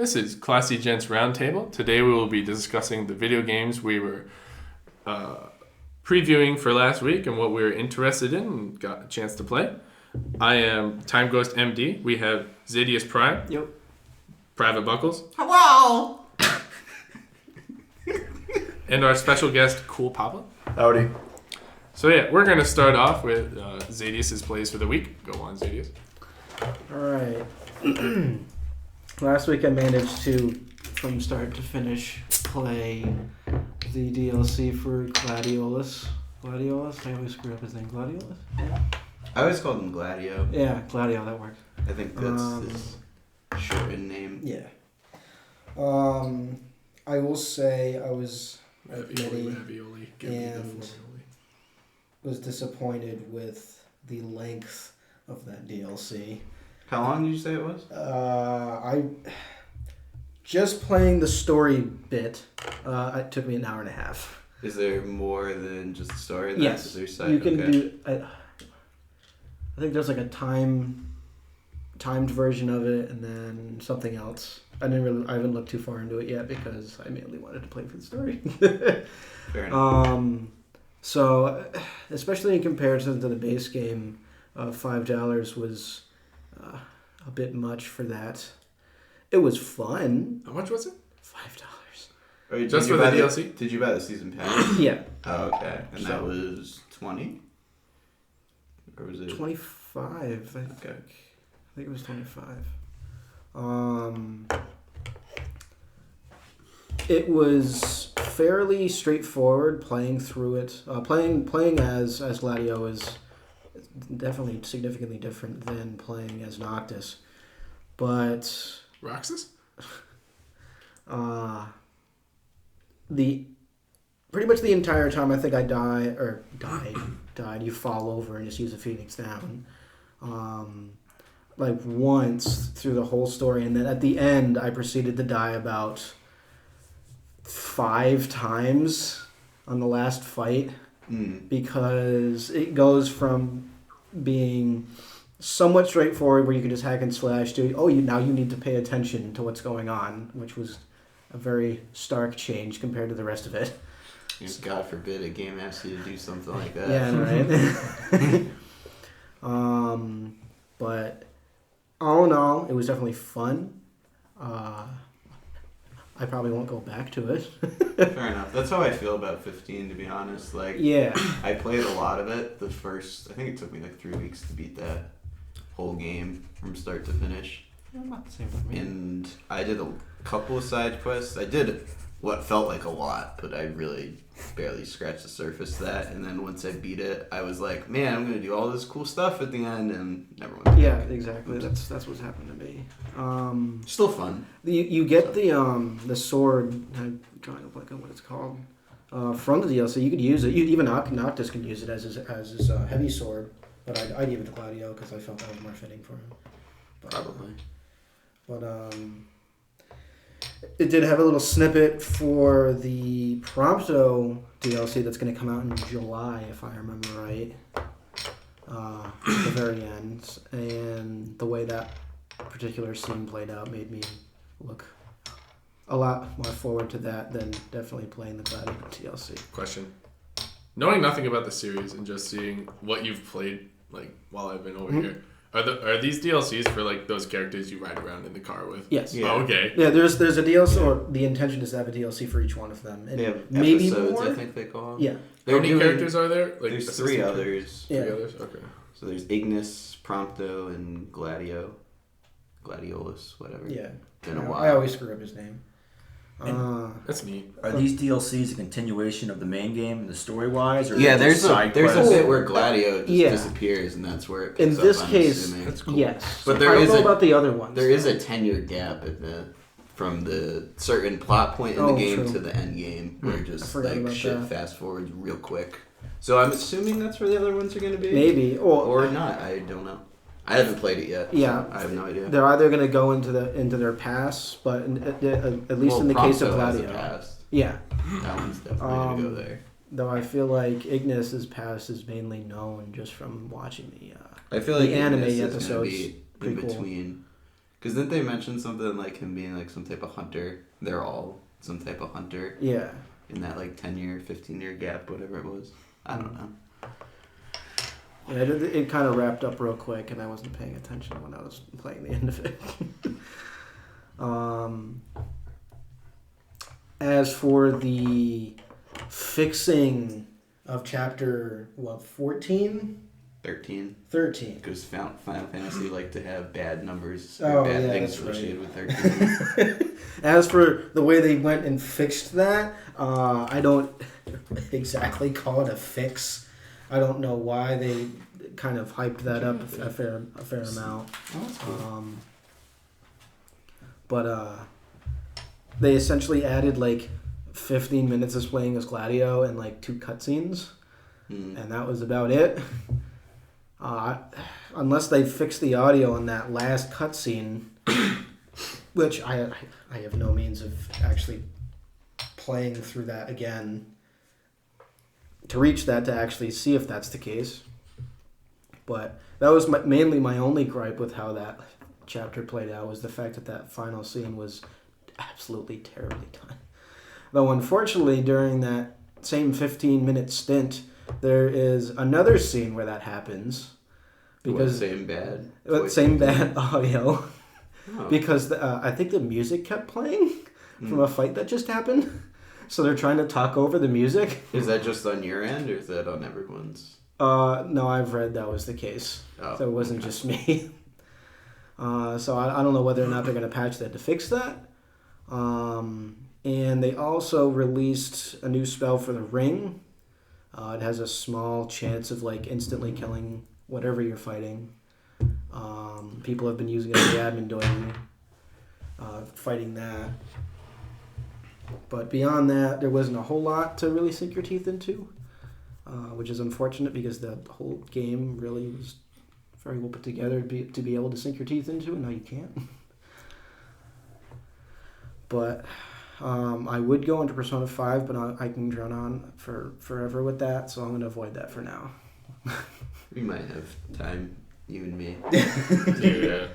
This is Classy Gents Roundtable. Today we will be discussing the video games we were previewing for last week and what we were interested in and got a chance to play. I am Time Ghost MD. We have Zadius Prime. Yep. Private Buckles. Hello! And our special guest, Cool Papa. Howdy. So yeah, we're going to start off with Zadius' plays for the week. Go on, Zadius. Alright. Last week I managed to, from start to finish, play the DLC for Gladiolus. Gladiolus? I always screw up his name. Gladiolus? Yeah. I always called him Gladio. Yeah, Gladio, that works. I think that's his shortened name. Yeah. I will say I was ready and was disappointed with the length of that DLC. How long did you say it was? I just playing the story bit. It took me an hour and a half. Is there more than just the story? Yes, you can do. I think there's like a timed version of it, and then something else. I haven't looked too far into it yet because I mainly wanted to play for the story. Fair enough. So, especially in comparison to the base game, $5 was a bit much for that. It was fun. How much was it? $5. Just for the DLC? Did you buy the season pass? Yeah. Oh, okay. And that was 20? Or was it 25? I think it was 25. It was fairly straightforward playing through it. Playing as Gladio is definitely significantly different than playing as Noctis. But Roxas? Pretty much the entire time I think I died, you fall over and just use a Phoenix down. Like once through the whole story, and then at the end I proceeded to die about 5 times on the last fight because it goes from being somewhat straightforward where you can just hack and slash to now you need to pay attention to what's going on, which was a very stark change compared to the rest of it. God forbid a game asks you to do something like that. Yeah, right. But all in all, it was definitely fun. I probably won't go back to it. Fair enough. That's how I feel about 15, to be honest. Like, yeah. I played a lot of it. I think it took me like 3 weeks to beat that whole game from start to finish. I'm not the same with me. And I did a couple of side quests. I did what felt like a lot, but I really barely scratched the surface of that. And then once I beat it, I was like, man, I'm going to do all this cool stuff at the end, and never went back. Yeah, exactly. That's what's happened to me. Still fun. You get the sword. I'm drawing a blank on what it's called. From the DLC, you could use it. Even Noctis can use it as his heavy sword. But I'd give it to Gladio because I felt that was more fitting for him. Probably. But it did have a little snippet for the Prompto DLC that's going to come out in July, if I remember right. At the very end. And the way that particular scene played out made me look a lot more forward to that than definitely playing the Gladio DLC. Question. Knowing nothing about the series and just seeing what you've played like while I've been over here, are these DLCs for like those characters you ride around in the car with? Yes. Yeah. Oh, okay. Yeah, there's a DLC, or the intention is to have a DLC for each one of them. And they have maybe episodes, more. I think they call them. Yeah. How many characters are there? Like, there's 3 others. Yeah. 3 others? Okay. So there's Ignis, Prompto, and Gladio. Gladiolus, whatever. Yeah. Been a while. I always screw up his name. That's neat. Are these DLCs a continuation of the main game, the story-wise? Or Yeah, there's a side bit quests? where Gladio just disappears, and that's where it in picks this up, I'm case, assuming. That's cool. yes. But there I don't is know about the other ones. There is a 10-year gap from the certain plot point in the game to the end game, where just like shit fast forwards real quick. So I'm assuming that's where the other ones are going to be. Maybe or not. I don't know. I haven't played it yet. Yeah, so I have no idea. They're either going to go into their past, but at least in the case of Gladio, yeah, that one's definitely going to go there. Though I feel like Ignis's past is mainly known just from watching I feel like the anime Ignis episodes. is in between Because didn't they mention something like him being like some type of hunter? They're all some type of hunter Yeah. in that like 10-year, 15-year gap, whatever it was. I don't know. Yeah, it kind of wrapped up real quick, and I wasn't paying attention when I was playing the end of it. As for the fixing of chapter 14? 13. 13. Because Final Fantasy like to have bad numbers Oh, or bad yeah, things that's associated right. with 13. As for the way they went and fixed that, I don't exactly call it a fix. I don't know why they kind of hyped that up a fair amount. Oh, that's cool. But they essentially added like 15 minutes of playing as Gladio and like 2 cutscenes, and that was about it. Unless they fix the audio on that last cutscene, which I have no means of actually playing through that again to reach that to actually see if that's the case. But that was mainly my only gripe with how that chapter played out, was the fact that that final scene was absolutely terribly done. Though unfortunately during that same 15-minute stint, there is another scene where that happens. Because same bad. Same bad audio. Oh. Because I think the music kept playing from a fight that just happened. So they're trying to talk over the music. Is that just on your end, or is that on everyone's? No, I've read that was the case. Oh, So it wasn't just me. So I don't know whether or not they're going to patch that to fix that. And they also released a new spell for the ring. It has a small chance of like instantly killing whatever you're fighting. People have been using it in the admin doing fighting that. But beyond that, there wasn't a whole lot to really sink your teeth into, which is unfortunate because the whole game really was very well put together to be able to sink your teeth into, and now you can't. But I would go into Persona 5, but I can drown on for forever with that, so I'm going to avoid that for now. We might have time, you and me. Yeah.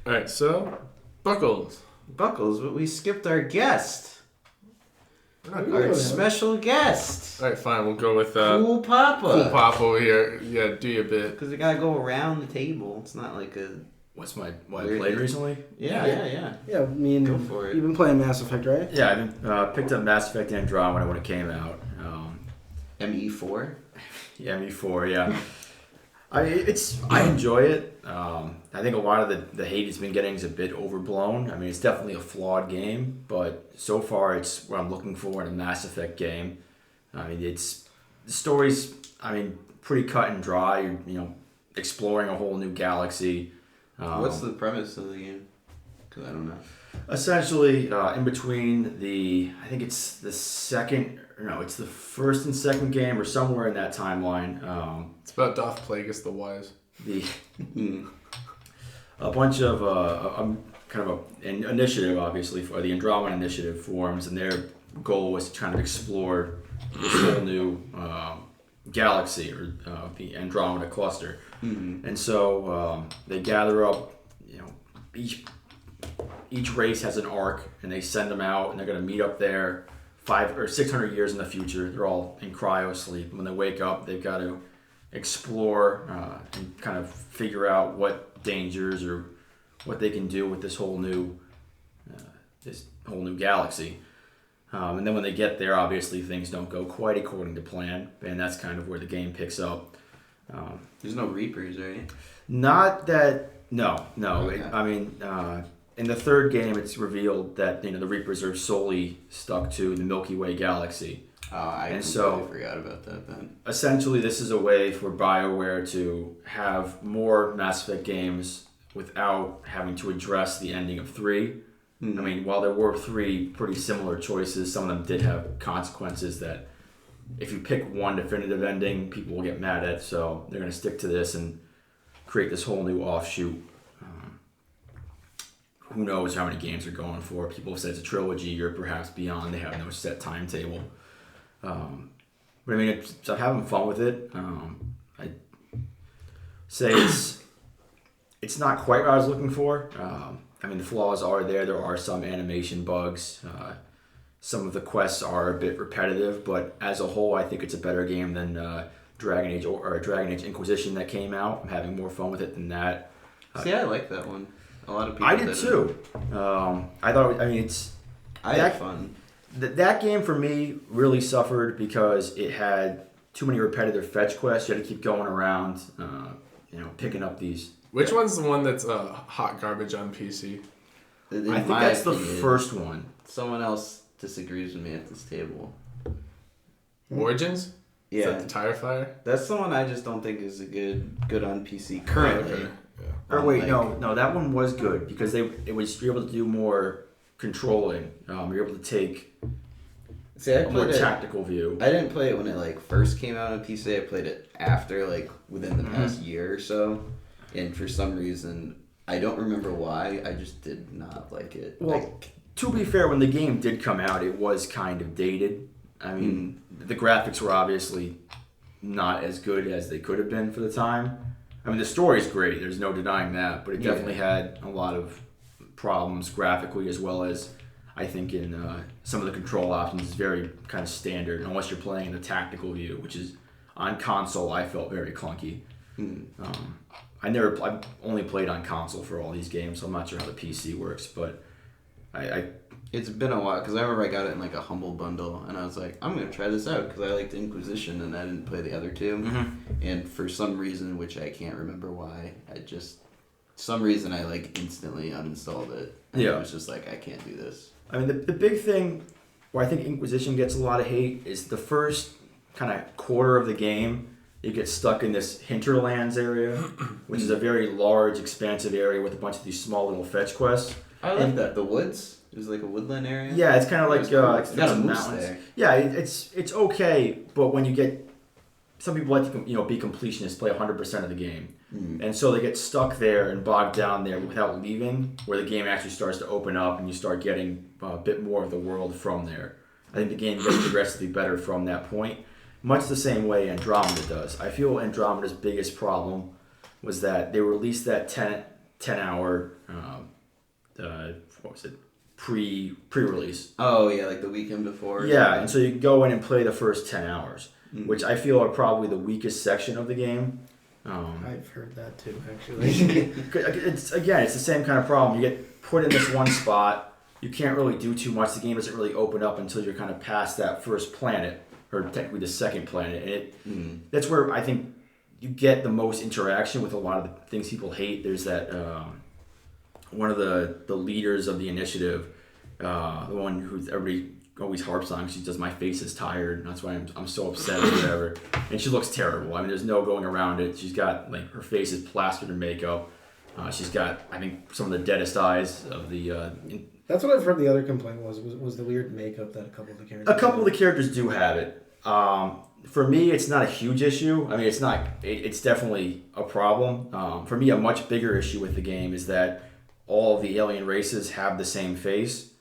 Alright, so Buckles. Buckles, but we skipped our guest. Alright, Our special guest. fine, we'll go with Cool Papa. Cool Pop over here. Yeah, do your bit. Because we gotta go around the table. It's not like a... What I Weird. played recently? Yeah. Yeah, I mean, Go for it. you've been playing Mass Effect, right? Yeah, I picked up Mass Effect Andromeda when it came out. ME4? Yeah, ME4, yeah. I enjoy it. I think a lot of the hate it's been getting is a bit overblown. I mean, it's definitely a flawed game, but so far it's what I'm looking for in a Mass Effect game. I mean, the story's, pretty cut and dry. You know, exploring a whole new galaxy. What's the premise of the game? Because I don't know. Essentially, in between I think it's the first and second game, or somewhere in that timeline. It's about Darth Plagueis the Wise. A bunch of kind of an initiative, obviously, for the Andromeda Initiative forms, and their goal was to kind of explore this whole new galaxy, or the Andromeda cluster. Mm-hmm. And so they gather up, each race has an arc, and they send them out, and they're going to meet up there 500 or 600 years in the future. They're all in cryo sleep. When they wake up, they've got to explore and kind of figure out what dangers or what they can do with this whole new galaxy. And then when they get there, obviously things don't go quite according to plan, and that's kind of where the game picks up. There's no Reapers, right? Not that. No. Okay. In the third game, it's revealed that the Reapers are solely stuck to the Milky Way galaxy. I And completely so- forgot about that then. Essentially, this is a way for BioWare to have more Mass Effect games without having to address the ending of 3. Mm-hmm. I mean, while there were 3 pretty similar choices, some of them did have consequences that if you pick one definitive ending, people will get mad at. So they're going to stick to this and create this whole new offshoot. Who knows how many games they're going for? People have said it's a trilogy or perhaps beyond. They have no set timetable. But I mean, I'm having fun with it. I'd say it's not quite what I was looking for. I mean, the flaws are there. There are some animation bugs. Some of the quests are a bit repetitive, but as a whole, I think it's a better game than Dragon Age or Dragon Age Inquisition that came out. I'm having more fun with it than that. See, I like that one. A lot of people. I did too. I thought. I mean, it's. I had fun. That game for me really suffered because it had too many repetitive fetch quests. You had to keep going around, picking up these. Which one's the one that's hot garbage on PC? I think that's the first one. Someone else disagrees with me at this table. Origins? Yeah. Is that the tire fire? That's the one I just don't think is a good on PC currently. Okay. Yeah. Or wait, no, that one was good because you're able to do more controlling. You're able to take a more tactical view. I didn't play it when it first came out on PC. I played it after within the past year or so, and for some reason I don't remember why. I just did not like it. Well, to be fair, when the game did come out, it was kind of dated. I mean, the graphics were obviously not as good as they could have been for the time. I mean, the story's great. There's no denying that, but it definitely had a lot of problems graphically, as well as I think in some of the control options is very kind of standard, unless you're playing in the tactical view, which is on console I felt very clunky. I've only played on console for all these games, so I'm not sure how the PC works, but it's been a while because I remember I got it in a Humble Bundle, and I was like, I'm gonna try this out because I liked Inquisition and I didn't play the other two, and for some reason, which I can't remember why, I instantly uninstalled it. And I was just like, I can't do this. I mean, the big thing where I think Inquisition gets a lot of hate is the first kind of quarter of the game. You get stuck in this hinterlands area, which is a very large, expansive area with a bunch of these small little fetch quests. I like that. The woods. There's a woodland area. Yeah, it's kind of like got a moose mountains. there. Yeah, it's okay, but when you get some people like to be completionists, play 100% of the game, and so they get stuck there and bogged down there without leaving, where the game actually starts to open up and you start getting a bit more of the world from there. I think the game gets progressively better from that point, much the same way Andromeda does. I feel Andromeda's biggest problem was that they released that 10-hour what was it? Pre-release. Oh yeah, the weekend before. Yeah, and so you can go in and play the first 10 hours, which I feel are probably the weakest section of the game. I've heard that too, actually. It's the same kind of problem. You get put in this one spot. You can't really do too much. The game doesn't really open up until you're kind of past that first planet, or technically the second planet. And that's where I think you get the most interaction with a lot of the things people hate. There's that one of the leaders of the initiative, the one who everybody always harps on because she does, my face is tired, and that's why I'm so upset or whatever. And she looks terrible. I mean, there's no going around it. She's got her face is plastered in makeup. She's got, I think, some of the deadest eyes of the. That's what I've heard. The other complaint was the weird makeup that a couple of the characters. A couple of the characters do have it. For me, it's not a huge issue. I mean, it's not. It's definitely a problem. For me, a much bigger issue with the game is that all of the alien races have the same face.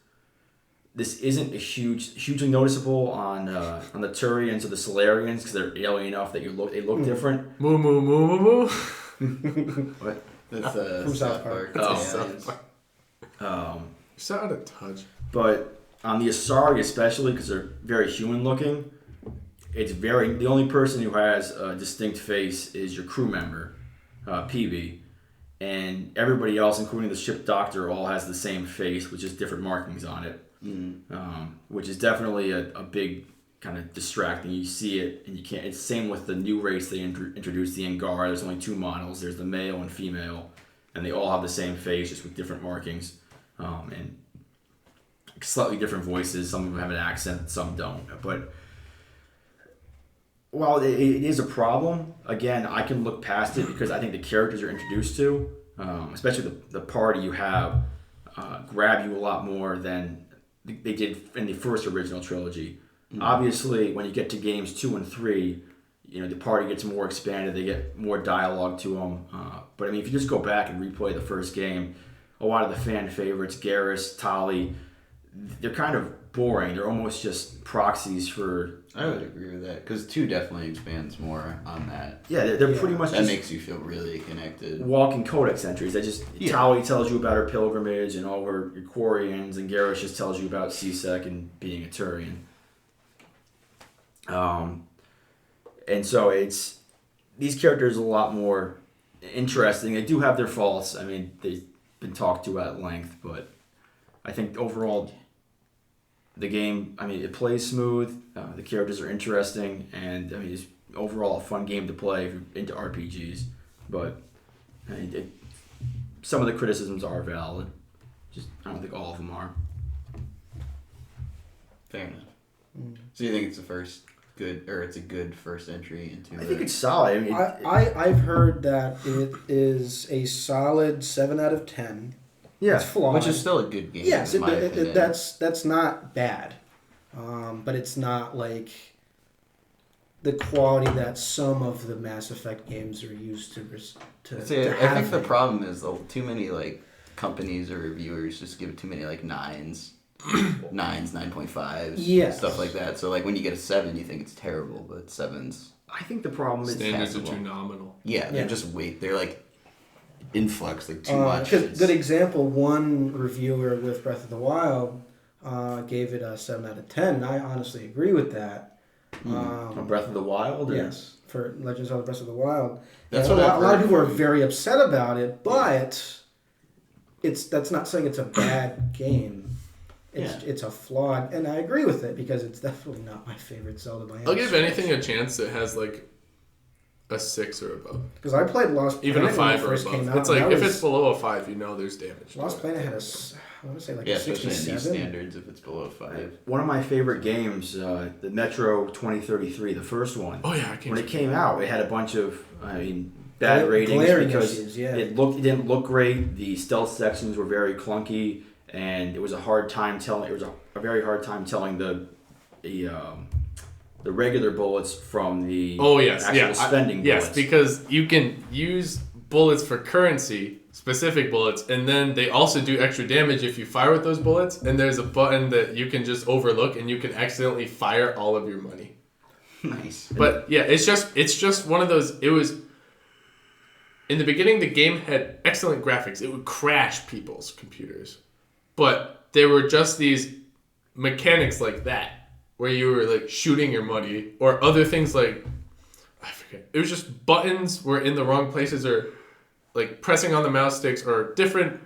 This isn't hugely noticeable on the Turians or the Solarians because they're alien enough that they look different. Moo moo moo moo moo. What? That's from South Park. South Park. So out of touch. But on the Asari especially, because they're very human looking, the only person who has a distinct face is your crew member, PB. And everybody else, including the ship doctor, all has the same face with just different markings on it. Which is definitely a big kind of distracting. You see it and you can't. It's the same with the new race they introduced, the Angara. There's only two models. There's the male and female, and they all have the same face, just with different markings, and slightly different voices. Some of them have an accent, some don't. But while it is a problem, again, I can look past it because I think the characters you're introduced to, especially the party you have, grab you a lot more than they did in the first original trilogy. Obviously, when you get to games 2 and 3, the party gets more expanded. They get more dialogue to them. But I mean, if you just go back and replay the first game, a lot of the fan favorites, Garrus, Tali, they're kind of boring. They're almost just proxies for. I would agree with that because 2 definitely expands more on that. Yeah, they're pretty much That just makes you feel really connected. walking codex entries. That just Tali tells you about her pilgrimage and all her Quarians, and Garrus just tells you about C-Sec and being a Turian. And so these characters are a lot more interesting. They do have their faults. I mean, they've been talked to at length, but I think overall the game, I mean, it plays smooth. The characters are interesting, and I mean, it's overall a fun game to play if you're into RPGs. But I mean, some of the criticisms are valid. Just I don't think all of them are. Fair enough. So you think it's it's a good first entry into? I think it's solid. I mean, I've heard that it is a solid 7 out of 10. yeah, It's flawed. which is still a good game. Yes, in my opinion. that's not bad, but it's not like the quality that some of the Mass Effect games are used to I think the have. problem is though too many like companies or reviewers just give it too many like 9s, 9.5s, Yes. stuff like that. So like when you get a 7, you think it's terrible, but 7s, I think the problem is Standards are passable. too nominal. they're just they're like influx, like too much. Because good example, one reviewer with Breath of the Wild gave it a 7 out of 10. And I honestly agree with that. Breath of the Wild. Or? Yes, for Legend of Zelda Breath of the Wild. That's And what a I've lot of heard people are from- very upset about it, but that's not saying it's a bad game. It's a flawed, and I agree with it because it's definitely not my favorite Zelda by any I'll give stretch. anything a chance that has like a 6 or above. Because I played Lost Planet Even a when it 5 or first came above. out. It's like and that if was- it's below a 5, you know there's damage. Lost to it. Planet had I want to say like a especially in these 67. standards if it's below 5. One of my favorite games, the Metro 2033, the first one. Oh yeah, I can't. When it came out, it had a bunch of, bad ratings glaring because issues, yeah. it didn't look great. The stealth sections were very clunky, and it was a hard time telling. It was a very hard time telling the regular bullets from the actual spending bullets. Yes, because you can use bullets for currency, specific bullets, and then they also do extra damage if you fire with those bullets. And there's a button that you can just overlook, and you can accidentally fire all of your money. Nice. But yeah, it's just one of those. It was in the beginning. The game had excellent graphics. It would crash people's computers, but there were just these mechanics like that where you were like shooting your money or other things like I forget. It was just buttons were in the wrong places or like pressing on the mouse sticks or different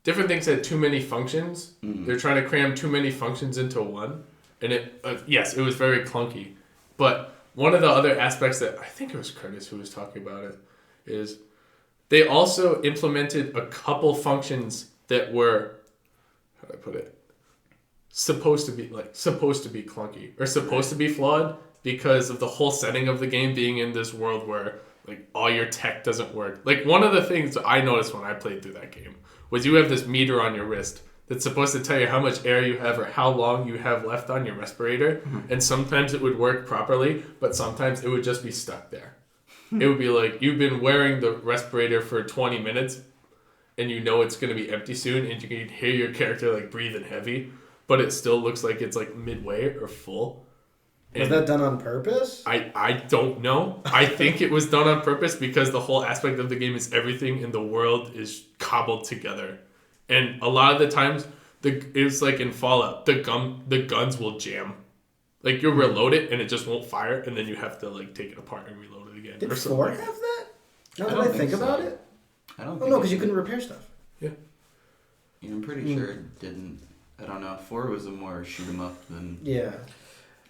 things had too many functions. They're trying to cram too many functions into one, and it was very clunky. But one of the other aspects that I think it was Curtis who was talking about it is they also implemented a couple functions that were, how do I put it, supposed to be clunky or supposed to be flawed because of the whole setting of the game being in this world where like all your tech doesn't work. Like one of the things I noticed when I played through that game was you have this meter on your wrist that's supposed to tell you how much air you have or how long you have left on your respirator. And sometimes it would work properly, but sometimes it would just be stuck there. It would be like you've been wearing the respirator for 20 minutes and you know it's going to be empty soon and you can hear your character like breathing heavy, but it still looks like it's like midway or full. Was that done on purpose? I don't know. I think it was done on purpose because the whole aspect of the game is everything in the world is cobbled together. And a lot of the times, it's like in Fallout, the guns will jam. Like you'll reload it and it just won't fire, and then you have to like take it apart and reload it again. Did or 4 something. have that? Now that don't I think think so. about it. I don't Oh think no, it because you did. couldn't repair stuff. Yeah. Yeah, I'm pretty sure it didn't. I don't know. 4 was a more shoot 'em up than, Yeah,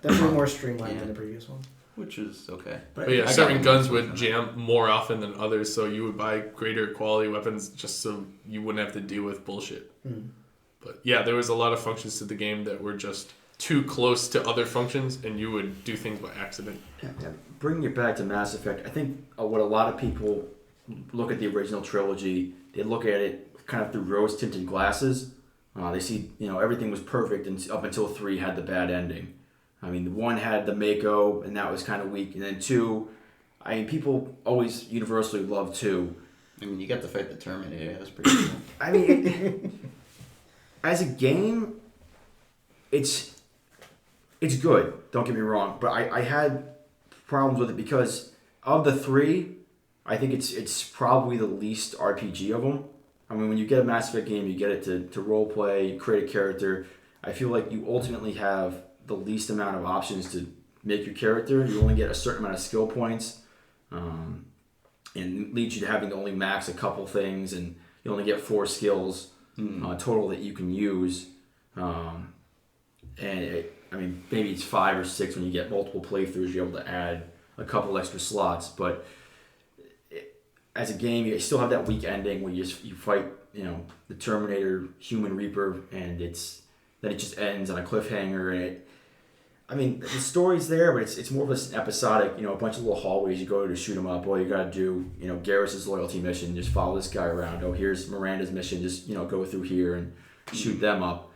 definitely more streamlined Yeah. than the previous one. which is okay. But yeah, I got certain it. guns would jam more often than others, so you would buy greater quality weapons just so you wouldn't have to deal with bullshit. But yeah, there was a lot of functions to the game that were just too close to other functions, and you would do things by accident. Yeah. Bringing it back to Mass Effect, I think what a lot of people look at the original trilogy, they look at it kind of through rose-tinted glasses. They see, everything was perfect and up until 3 had the bad ending. I mean, 1 had the Mako, and that was kind of weak. And then 2, people always universally love 2. I mean, you got to fight the Terminator. That was pretty cool. I mean, as a game, it's good. Don't get me wrong, but I had problems with it because of the three, I think it's probably the least RPG of them. I mean, when you get a Mass Effect game, you get it to role play, create a character. I feel like you ultimately have the least amount of options to make your character. You only get a certain amount of skill points, and leads you to having to only max a couple things, and you only get 4 skills total that you can use. I mean, maybe it's 5 or 6 when you get multiple playthroughs. You're able to add a couple extra slots, but as a game, you still have that weak ending where you fight, the Terminator, Human Reaper, and then it just ends on a cliffhanger. And the story's there, but it's more of an episodic. A bunch of little hallways you go to shoot them up. All you gotta do, Garrus's loyalty mission, just follow this guy around. Oh, here's Miranda's mission. Just go through here and shoot them up.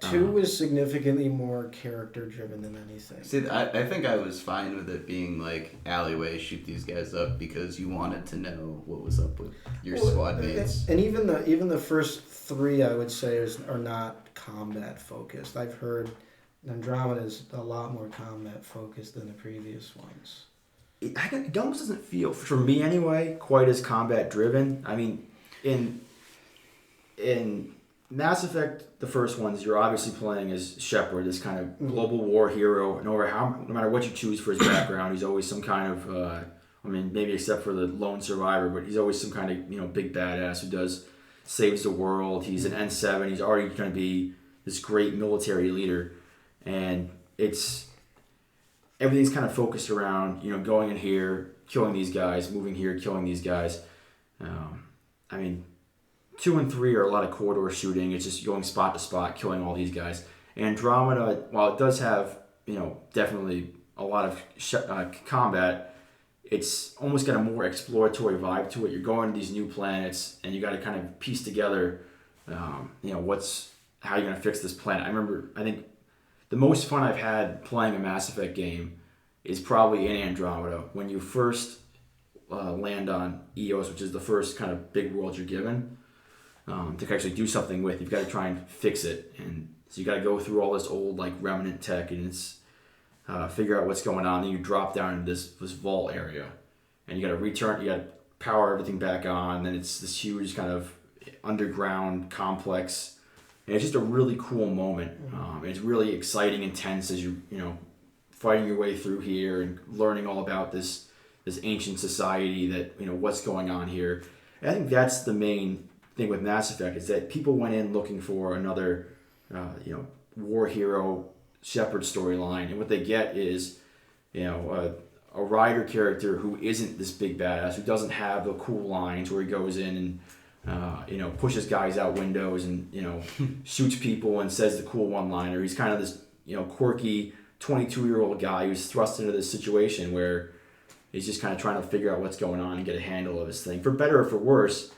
2 was significantly more character driven than anything. See, I think I was fine with it being like alleyway, shoot these guys up because you wanted to know what was up with your squad mates. And even the first 3, I would say, are not combat focused. I've heard Andromeda is a lot more combat focused than the previous ones. It almost doesn't feel, for me anyway, quite as combat driven. I mean, in Mass Effect, the first ones, you're obviously playing as Shepard, this kind of global war hero. No matter what you choose for his background, he's always some kind of, maybe except for the lone survivor, but he's always some kind of, big badass who saves the world. He's an N7. He's already going to be this great military leader. And everything's kind of focused around, going in here, killing these guys, moving here, killing these guys. 2 and 3 are a lot of corridor shooting. It's just going spot to spot, killing all these guys. Andromeda, while it does have, definitely a lot of combat, it's almost got a more exploratory vibe to it. You're going to these new planets, and you got to kind of piece together, how you're going to fix this planet. I think the most fun I've had playing a Mass Effect game is probably in Andromeda. When you first land on Eos, which is the first kind of big world you're given, to actually do something with, you've got to try and fix it. And so you got to go through all this old remnant tech, and it's figure out what's going on. Then you drop down into this vault area, and you got to power everything back on. Then it's this huge kind of underground complex. And it's just a really cool moment. It's really exciting and tense as you fighting your way through here and learning all about this ancient society that what's going on here. And I think that's the main thing with Mass Effect, is that people went in looking for another war hero Shepard storyline, and what they get is a Ryder character who isn't this big badass, who doesn't have the cool lines where he goes in and pushes guys out windows and shoots people and says the cool one-liner. He's kind of this quirky 22-year-old guy who's thrust into this situation where he's just kind of trying to figure out what's going on and get a handle of his thing. For better or for worse,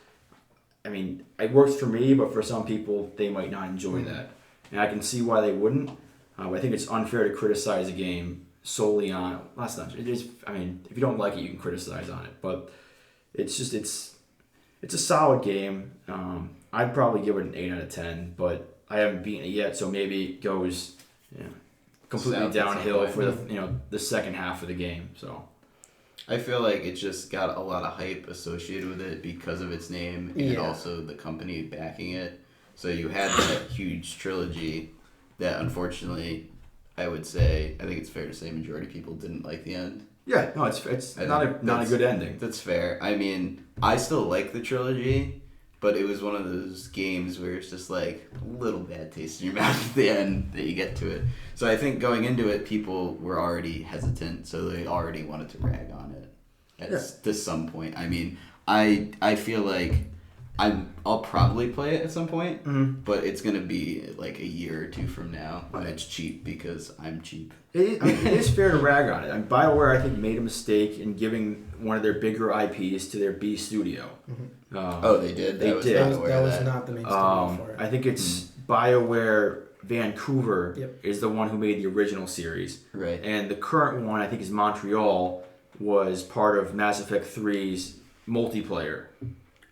it works for me, but for some people, they might not enjoy that. And I can see why they wouldn't. I think it's unfair to criticize a game solely on... Well, that's not... It is, if you don't like it, you can criticize on it. But it's a solid game. I'd probably give it an 8 out of 10, but I haven't beaten it yet, so maybe it goes completely downhill for the second half of the game. So I feel like it just got a lot of hype associated with it because of its name and also the company backing it. So you had that huge trilogy that, unfortunately, I think it's fair to say majority of people didn't like the end. Yeah, no, it's not a good ending. That's fair. I still like the trilogy, but it was one of those games where it's just like a little bad taste in your mouth at the end that you get to it. So I think going into it, people were already hesitant, so they already wanted to rag on it to some point. I feel like I'll probably play it at some point, but it's going to be like a year or 2 from now when it's cheap because I'm cheap. It is fair to rag on it. BioWare, I think, made a mistake in giving one of their bigger IPs to their B studio. They did? That was not the main studio for it. I think it's BioWare Vancouver is the one who made the original series. Right. And the current one, I think, is Montreal, was part of Mass Effect 3's multiplayer.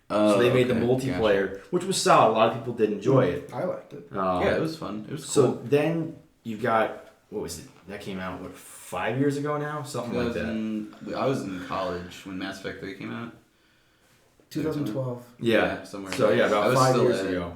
So they made the multiplayer, which was solid. A lot of people did enjoy it. I liked it. It was fun. It was cool. So then you've got, what was it? That came out, 5 years ago now? Something like that. I was in college when Mass Effect 3 came out. 2012. Yeah. Somewhere. So yeah, about 5 years ago.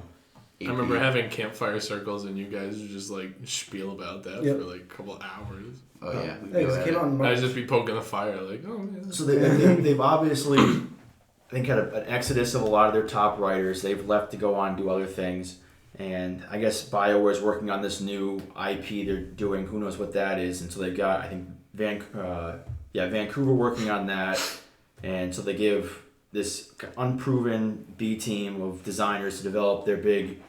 I remember having campfire circles and you guys would just like spiel about that Yep. for like a couple hours. Oh yeah. Yeah, 'cause it came out in March. I'd just be poking the fire like, oh man. So they've obviously, I think, had an exodus of a lot of their top writers. They've left to go on and do other things. And I guess BioWare is working on this new IP they're doing. Who knows what that is? And so they've got, I think, Vancouver working on that. And so they give this unproven B team of designers to develop their big,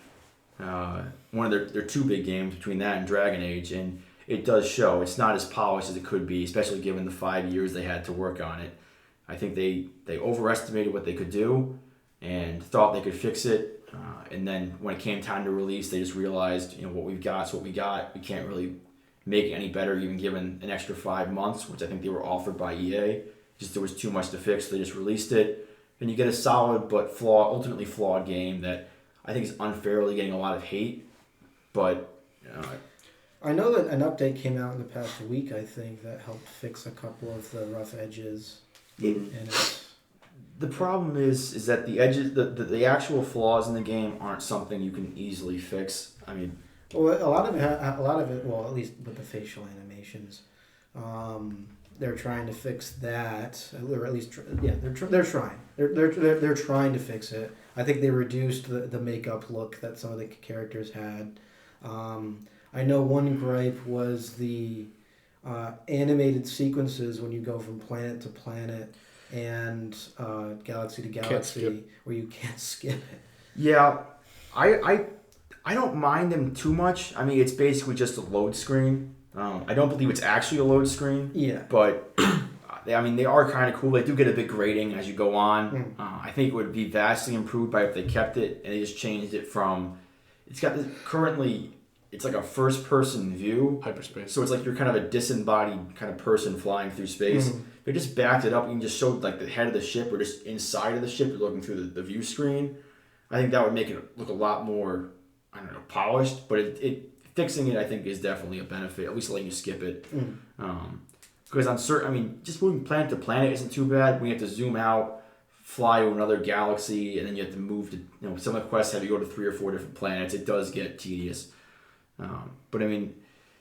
one of their two big games between that and Dragon Age. And it does show. It's not as polished as it could be, especially given the 5 years they had to work on it. I think they overestimated what they could do and thought they could fix it. And then when it came time to release, they just realized, what we've got is what we got. We can't really make it any better, even given an extra 5 months, which I think they were offered by EA. Just there was too much to fix, so they just released it. And you get a solid but ultimately flawed game that I think is unfairly getting a lot of hate. But I know that an update came out in the past week, I think, that helped fix a couple of the rough edges. And the problem is that the edges, the actual flaws in the game aren't something you can easily fix. I mean, well, a lot of it, well, at least with the facial animations, they're trying to fix that, or at least, they're trying. They're trying to fix it. I think they reduced the makeup look that some of the characters had. I know one gripe was the animated sequences when you go from planet to planet and galaxy to galaxy, where you can't skip it. Yeah, I don't mind them too much. I mean, it's basically just a load screen. I don't believe it's actually a load screen. Yeah. But they are kind of cool. They do get a big grading as you go on. I think it would be vastly improved by if they kept it and they just changed it from. It's got this currently. It's like a first-person view. Hyperspace. So it's like you're kind of a disembodied kind of person flying through space. They just backed it up and just showed like the head of the ship or just inside of the ship. You're looking through the view screen. I think that would make it look a lot more, polished. But it fixing it, I think, is definitely a benefit. At least letting you skip it. Because on certain, just moving planet to planet isn't too bad. When you have to zoom out, fly to another galaxy, and then you have to move to, some of the quests have you go to 3 or 4 different planets. It does get tedious. But they're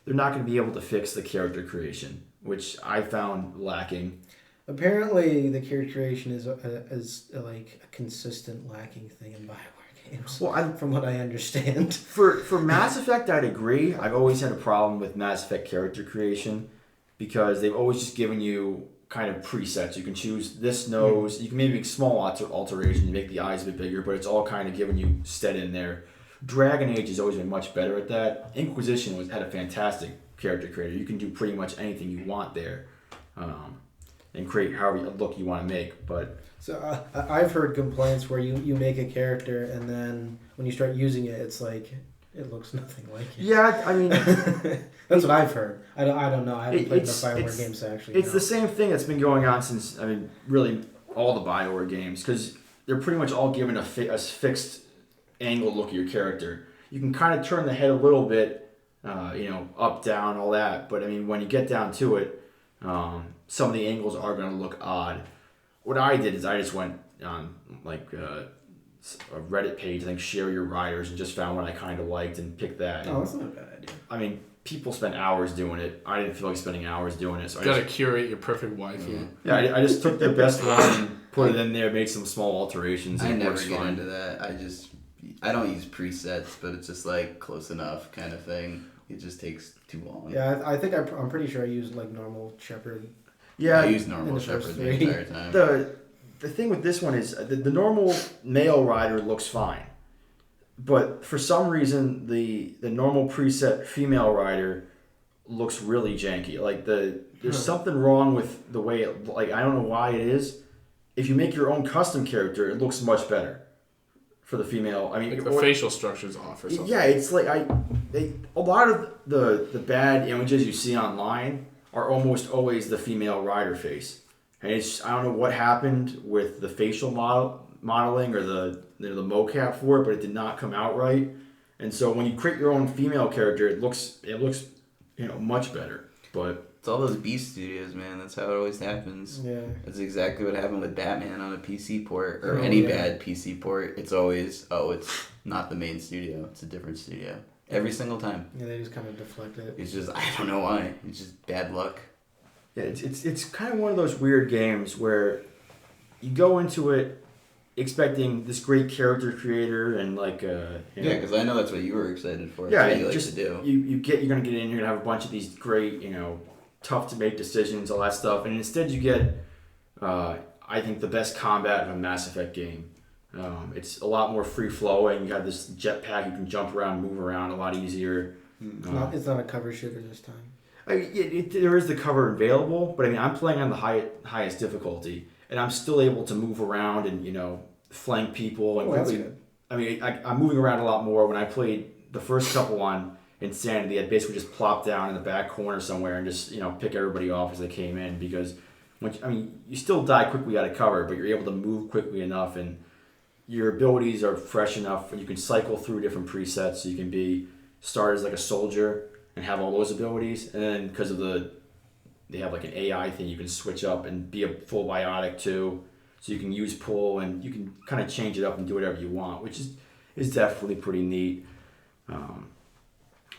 not going to be able to fix the character creation, which I found lacking. Apparently, the character creation is like a consistent lacking thing in BioWare games. Well, from what I understand. For Mass Effect, I'd agree. I've always had a problem with Mass Effect character creation because they've always just given you kind of presets. You can choose this nose. You can maybe make small alterations, make the eyes a bit bigger, but it's all kind of given you set in there. Dragon Age has always been much better at that. Inquisition had a fantastic character creator. You can do pretty much anything you want there, and create however look you want to make. But so I've heard complaints where you make a character and then when you start using it, it's like it looks nothing like it. Yeah, that's what I've heard. I don't know. I haven't played enough BioWare games to actually. It's the same thing that's been going on since really all the BioWare games because they're pretty much all given a fixed angle look at your character. You can kind of turn the head a little bit, up, down, all that. But when you get down to it, some of the angles are going to look odd. What I did is I just went on a Reddit page, I think Share Your Riders, and just found what I kind of liked and picked that. Oh, that's not a bad idea. People spent hours doing it. I didn't feel like spending hours doing it. So you gotta curate your perfect waifu. Yeah, I just took their best one and put it in there, made some small alterations. I never get into that. I don't use presets, but it's just like close enough kind of thing. It just takes too long. Yeah, I think I'm pretty sure I used like normal Shepherd. Yeah, I use normal Shepherd the entire time. The thing with this one is the normal male rider looks fine, but for some reason the normal preset female rider looks really janky. There's something wrong with the way it. I don't know why it is. If you make your own custom character, it looks much better. For the female, the facial structure's off or something. Yeah, it's like a lot of the bad images you see online are almost always the female rider face, and I don't know what happened with the facial modeling or the mocap for it, but it did not come out right. And so when you create your own female character, it looks much better. But It's all those B studios, man. That's how it always happens. Yeah. That's exactly what happened with Batman on a PC port, or Oh, any yeah. bad PC port. It's always, it's not the main studio. It's a different studio. Every single time. Yeah, they just kind of deflect it. It's just, I don't know why. It's just bad luck. yeah, it's kind of one of those weird games where you go into it expecting this great character creator and like Yeah, because I know that's what you were excited for. yeah, That's what you like just to do. you're gonna get in, you're gonna have a bunch of these great, tough to make decisions, all that stuff, and instead you get, I think, the best combat of a Mass Effect game. It's a lot more free flowing. You have this jetpack, you can jump around, move around a lot easier. It's not a cover shooter this time. There is the cover available, but I mean, I'm playing on the highest difficulty, and I'm still able to move around and flank people and That's quickly. good. I mean, I'm moving around a lot more. When I played the first couple on Insanity, I'd basically just plop down in the back corner somewhere and just pick everybody off as they came in, because you still die quickly out of cover, but you're able to move quickly enough, and your abilities are fresh enough, and you can cycle through different presets. So you can start as like a soldier and have all those abilities, and then because of they have like an AI thing, you can switch up and be a full biotic too. So you can use pull, and you can kind of change it up and do whatever you want, which is definitely pretty neat.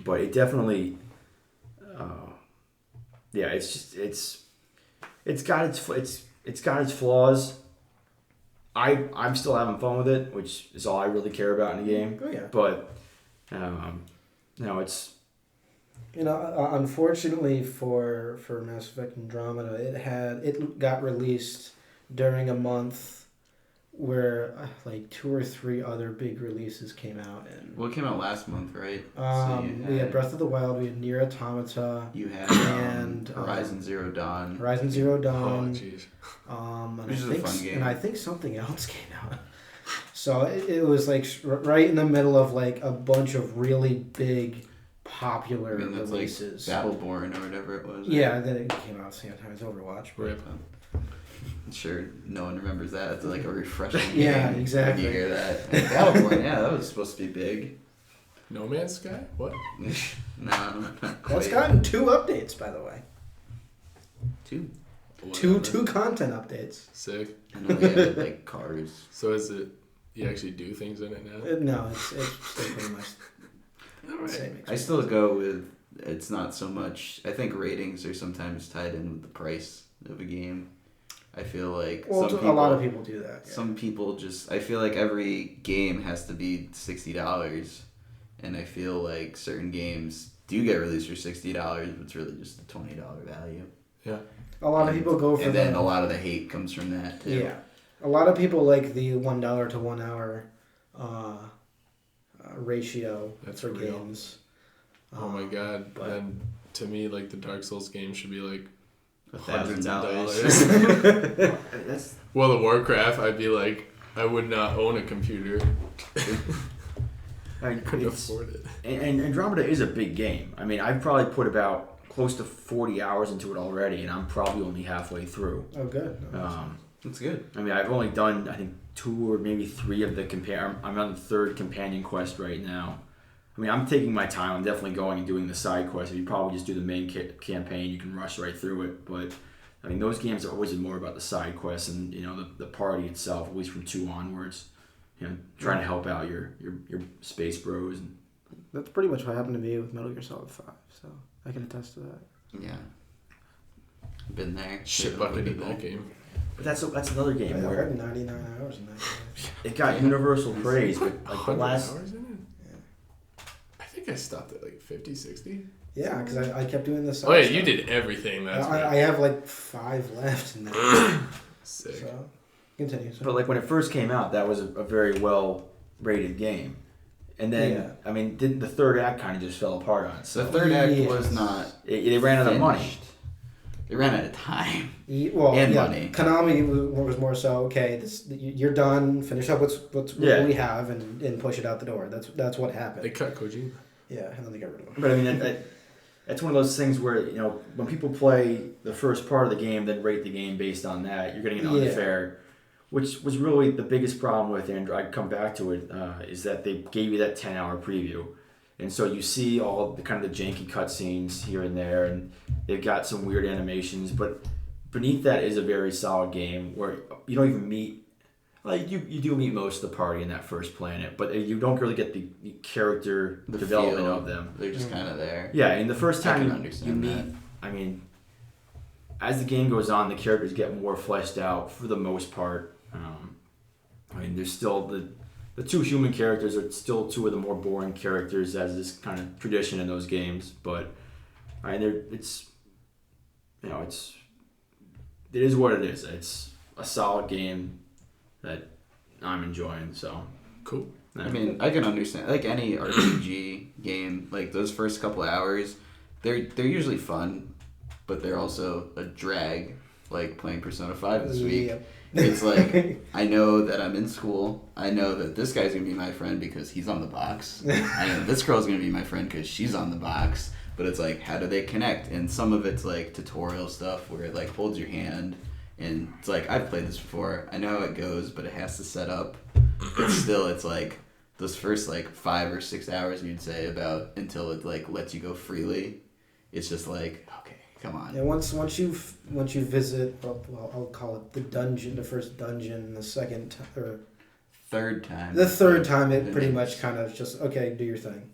But it definitely, it's got its flaws. I'm still having fun with it, which is all I really care about in the game. Oh yeah. But it's Unfortunately for Mass Effect Andromeda, it got released during a month where like 2 or 3 other big releases came out, and What came out last month, right? we had Breath of the Wild, we had Nier Automata, You had and Horizon Zero Dawn. Horizon Zero Oh, Dawn, jeez. Which is a fun game. and I think something else came out. So it was like right in the middle of like a bunch of really big, popular That's releases. like Battleborn or whatever it was. right? Yeah, then it came out at the same time as Overwatch. Rip. I'm sure no one remembers that. It's like a refreshing Yeah, game exactly. when you hear that. And Battleborn, yeah, that was supposed to be big. No Man's Sky? What? No, not That's quite. gotten 2 updates, by the way. 2. Two content updates. Sick. I know they added like cars. So is it, you actually do things in it now? No, it's still pretty much All the right. same. I still go with, it's not so much, I think ratings are sometimes tied in with the price of a game. I feel like Well, some a people, lot of people do that. Yeah. some people just, I feel like every game has to be $60, and I feel like certain games do get released for $60, but it's really just a $20 value. Yeah. A lot of people go for And then the, a lot of the hate comes from that too. yeah. A lot of people like the $1 to 1 hour ratio That's for real. games. Oh my god. but- Then to me, like the Dark Souls game should be like $1,000. $100. that's Well, the Warcraft, I'd be like, I would not own a computer. I mean, Couldn't it's- afford it. and Andromeda is a big game. I mean, I've probably put about close to 40 hours into it already, and I'm probably only halfway through. Oh, good. No, That's good. I mean, I've only done, I think, 2 or maybe 3 of the I'm on the 3rd companion quest right now. I mean, I'm taking my time. I'm definitely going and doing the side quests. If you probably just do the main campaign, you can rush right through it. But I mean, those games are always more about the side quests and the party itself. At least from 2 onwards, trying to help out your space bros. And That's pretty much what happened to me with Metal Gear Solid 5, so I can attest to that. Yeah. Been there. Shit bucket in that game. but that's another game I where had 99 hours in that game. it got universal praise. But like the 100 last, hours in it? I think I stopped at like 50, 60. Yeah, because I kept doing this. Oh yeah, you did everything. That's I right. have like 5 left in that. Sick. So, continue. but like when it first came out, that was a very well rated game. And then Yeah. I mean, the 3rd act kind of just fell apart on So itself. the third act Yes. was not They ran out of money. finished. They ran out of time. And And money. Konami was more so, okay, you're done. Finish up what Yeah. we have and push it out the door. That's what happened. They cut Kojima. Yeah, and then they got rid of him. But I mean, that's one of those things where when people play the first part of the game, then rate the game based on that, you're getting an Yeah. unfair. which was really the biggest problem with Android. I'd come back to it, is that they gave you that 10-hour preview. And so you see all the kind of the janky cutscenes here and there, and they've got some weird animations, but beneath that is a very solid game where you don't even meet, like you do meet most of the party in that first planet, but you don't really get the character development feel, of them. They're just kind of there. Yeah, and the first I can time understand you meet, that. I mean, as the game goes on, the characters get more fleshed out for the most part. I mean, there's still the two human characters are still two of the more boring characters, as is kind of tradition in those games. But I mean, it is what it is. It's a solid game that I'm enjoying. So Cool. I mean, I can understand. Like any RPG game, like those first couple hours, they're usually fun, but they're also a drag. Like playing Persona 5 this week. Yep. It's like, I know that I'm in school. I know that this guy's going to be my friend because he's on the box. I know this girl's going to be my friend because she's on the box. But it's like, how do they connect? And some of it's like tutorial stuff where it like holds your hand. And it's like, I've played this before. I know how it goes, but it has to set up. But still, it's like those first like 5 or 6 hours you'd say about until it like lets you go freely. It's just like, okay. Come on. Yeah, once you visit, I'll call it the dungeon, the first dungeon, the second or third time. the third time, it pretty much kind of just okay, do your thing.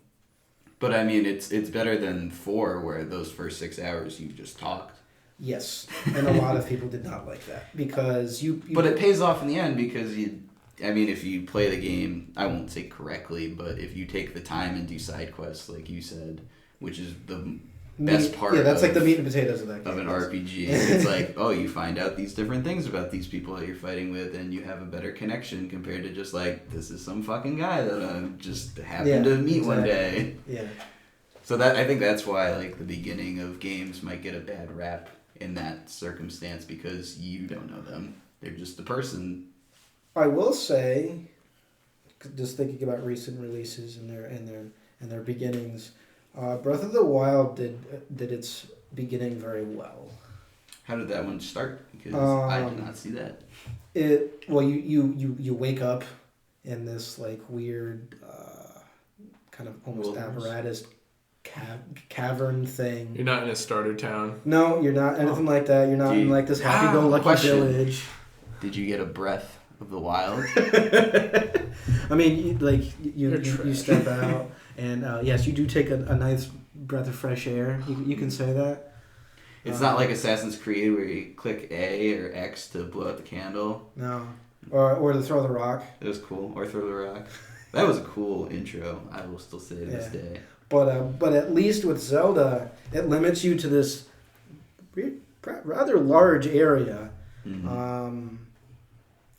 But I mean, it's better than 4, where those first 6 hours you just talked. Yes, and a lot of people did not like that because you. But it pays off in the end because I mean, if you play the game, I won't say correctly, but if you take the time and do side quests, like you said, which is the best part. Yeah, that's like the meat and potatoes of that game. Of an RPG. It's like, oh, you find out these different things about these people that you're fighting with, and you have a better connection compared to just like, this is some fucking guy that I just happened to meet one day. Yeah. So that I think that's why like the beginning of games might get a bad rap in that circumstance because you don't know them. They're just a person. I will say, just thinking about recent releases and their beginnings. Breath of the Wild did its beginning very well. How did that one start? Because I did not see that. You wake up in this like weird kind of almost Wilderness. apparatus cavern thing. You're not in a starter town. No, you're not anything like that. You're not in like this happy-go-lucky Question. village. Did you get a Breath of the Wild? I mean, you step out, and yes, you do take a nice breath of fresh air. You can say that. It's not like Assassin's Creed where you click A or X to blow out the candle. No, or to throw the rock. It was cool. Or throw the rock. That was a cool intro. I will still say to this day. But at least with Zelda, it limits you to this rather large area. Mm-hmm.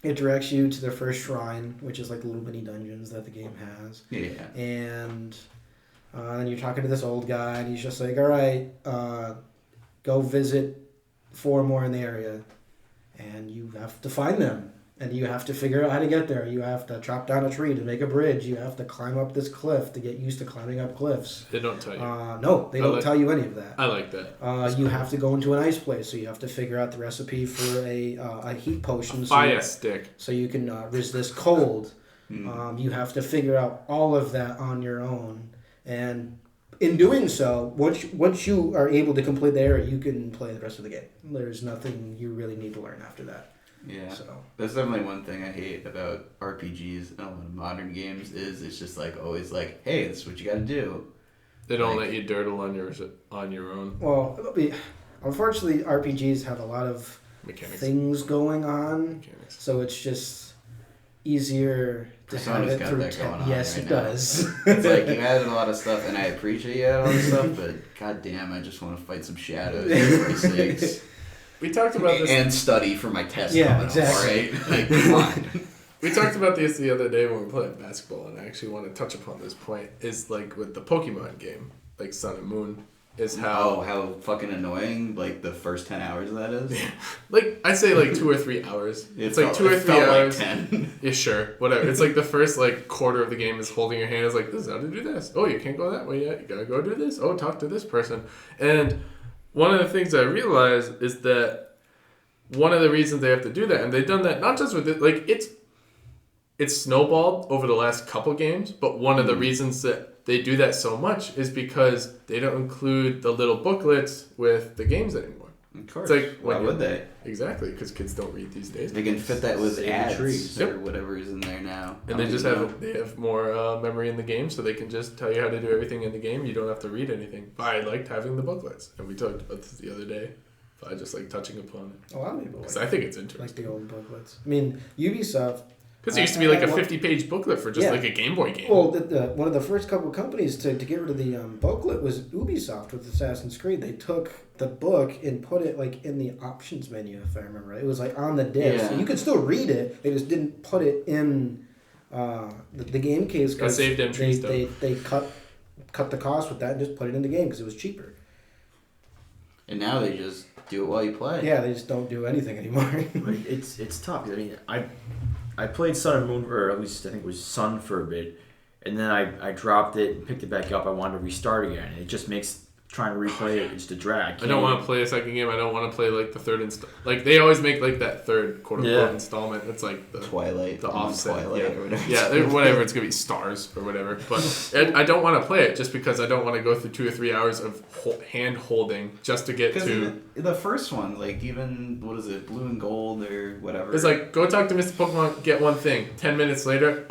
It directs you to the first shrine, which is like the little mini dungeons that the game has. Yeah. And then you're talking to this old guy, and he's just like, all right, go visit 4 more in the area. And you have to find them. And you have to figure out how to get there. You have to chop down a tree to make a bridge. You have to climb up this cliff to get used to climbing up cliffs. They don't tell you. No, they don't tell you any of that. I like that. You have to go into an ice place, so you have to figure out the recipe for a heat potion. Fire stick. So you can resist cold. You have to figure out all of that on your own. And in doing so, once you are able to complete the area, you can play the rest of the game. There's nothing you really need to learn after that. Yeah. So. That's definitely one thing I hate about RPGs and a lot of modern games is it's just like always like, hey, this is what you got to do. They don't let you dirtle on your own. Well, unfortunately, RPGs have a lot of Mechanics. things going on, so it's just easier to Persona's have it got through that going on Yes, right it now. does. It's like you added a lot of stuff, and I appreciate you added all this stuff, but goddamn, I just want to fight some shadows for Christ's sakes. We talked about this. And study for my test. Yeah, coming up, exactly. all right? Like, come on. We talked about this the other day when we played basketball, and I actually want to touch upon this point. Is like with the Pokemon game, like Sun and Moon, is how fucking annoying like the first 10 hours of that is. Like I'd say like 2 or 3 hours. It's like 2 or 3 hours. Like 10. Yeah, sure, whatever. It's like the first like quarter of the game is holding your hand. It's like, this is how to do this. Oh, you can't go that way yet. You gotta go do this. Oh, talk to this person. And one of the things I realized is that one of the reasons they have to do that, and they've done that not just with it, like it's snowballed over the last couple games, but one of the reasons that they do that so much is because they don't include the little booklets with the games anymore. Of course. It's like, why would they? Exactly, because kids don't read these days. They can fit that with Save the ads trees. or whatever is in there now. And they just have more memory in the game, so they can just tell you how to do everything in the game. You don't have to read anything. I liked having the booklets, and we talked about this the other day. I just like touching upon it A lot of people because I think it's like interesting. the old booklets. I mean, Ubisoft. Because it used to be like a one- 50-page booklet for just like a Game Boy game. Well, one of the first couple of companies to get rid of the booklet was Ubisoft with Assassin's Creed. They took the book and put it like in the options menu, if I remember right. It was like on the disc. Yeah. So you could still read it. They just didn't put it in the game case. Got saved entries, they cut the cost with that and just put it in the game because it was cheaper. And now they just do it while you play. Yeah, they just don't do anything anymore. Like, it's tough. I mean, I played Sun and Moon, or at least I think it was Sun for a bit, and then I dropped it and picked it back up. I wanted to restart again. It just makes trying to replay it just a drag. I don't want to play a second game. I don't want to play like the third like they always make like that third quote unquote installment. It's like the Twilight. the offset. Twilight or whatever. Yeah, whatever. It's gonna be stars or whatever. But I don't want to play it just because I don't want to go through 2 or 3 hours of hand holding just to get to. The first one, like even what is it, Blue and Gold or whatever. It's like go talk to Mr. Pokemon, get one thing. 10 minutes later,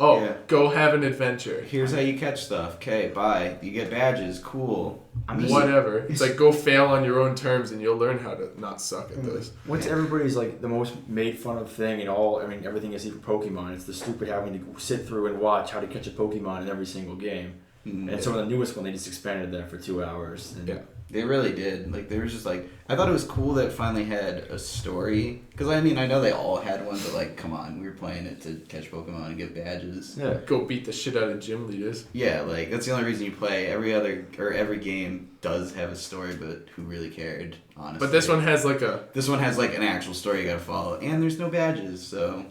go have an adventure. Here's how you catch stuff. Okay, bye. You get badges. Cool. Whatever. It's like go fail on your own terms and you'll learn how to not suck at this. What's everybody's like the most made fun of thing in all? I mean, everything I see for Pokemon. It's the stupid having to sit through and watch how to catch a Pokemon in every single game. And some of the newest one, they just expanded that for 2 hours. And Yeah. They really did. Like, there was just, like... I thought it was cool that it finally had a story. Because, I mean, I know they all had one, but, like, come on. We were playing it to catch Pokemon and get badges. Yeah. Go beat the shit out of gym leaders. Yeah, like, that's the only reason you play. Every game does have a story, but who really cared, honestly? But this one has like a... This one has, like, an actual story you gotta follow. And there's no badges, so...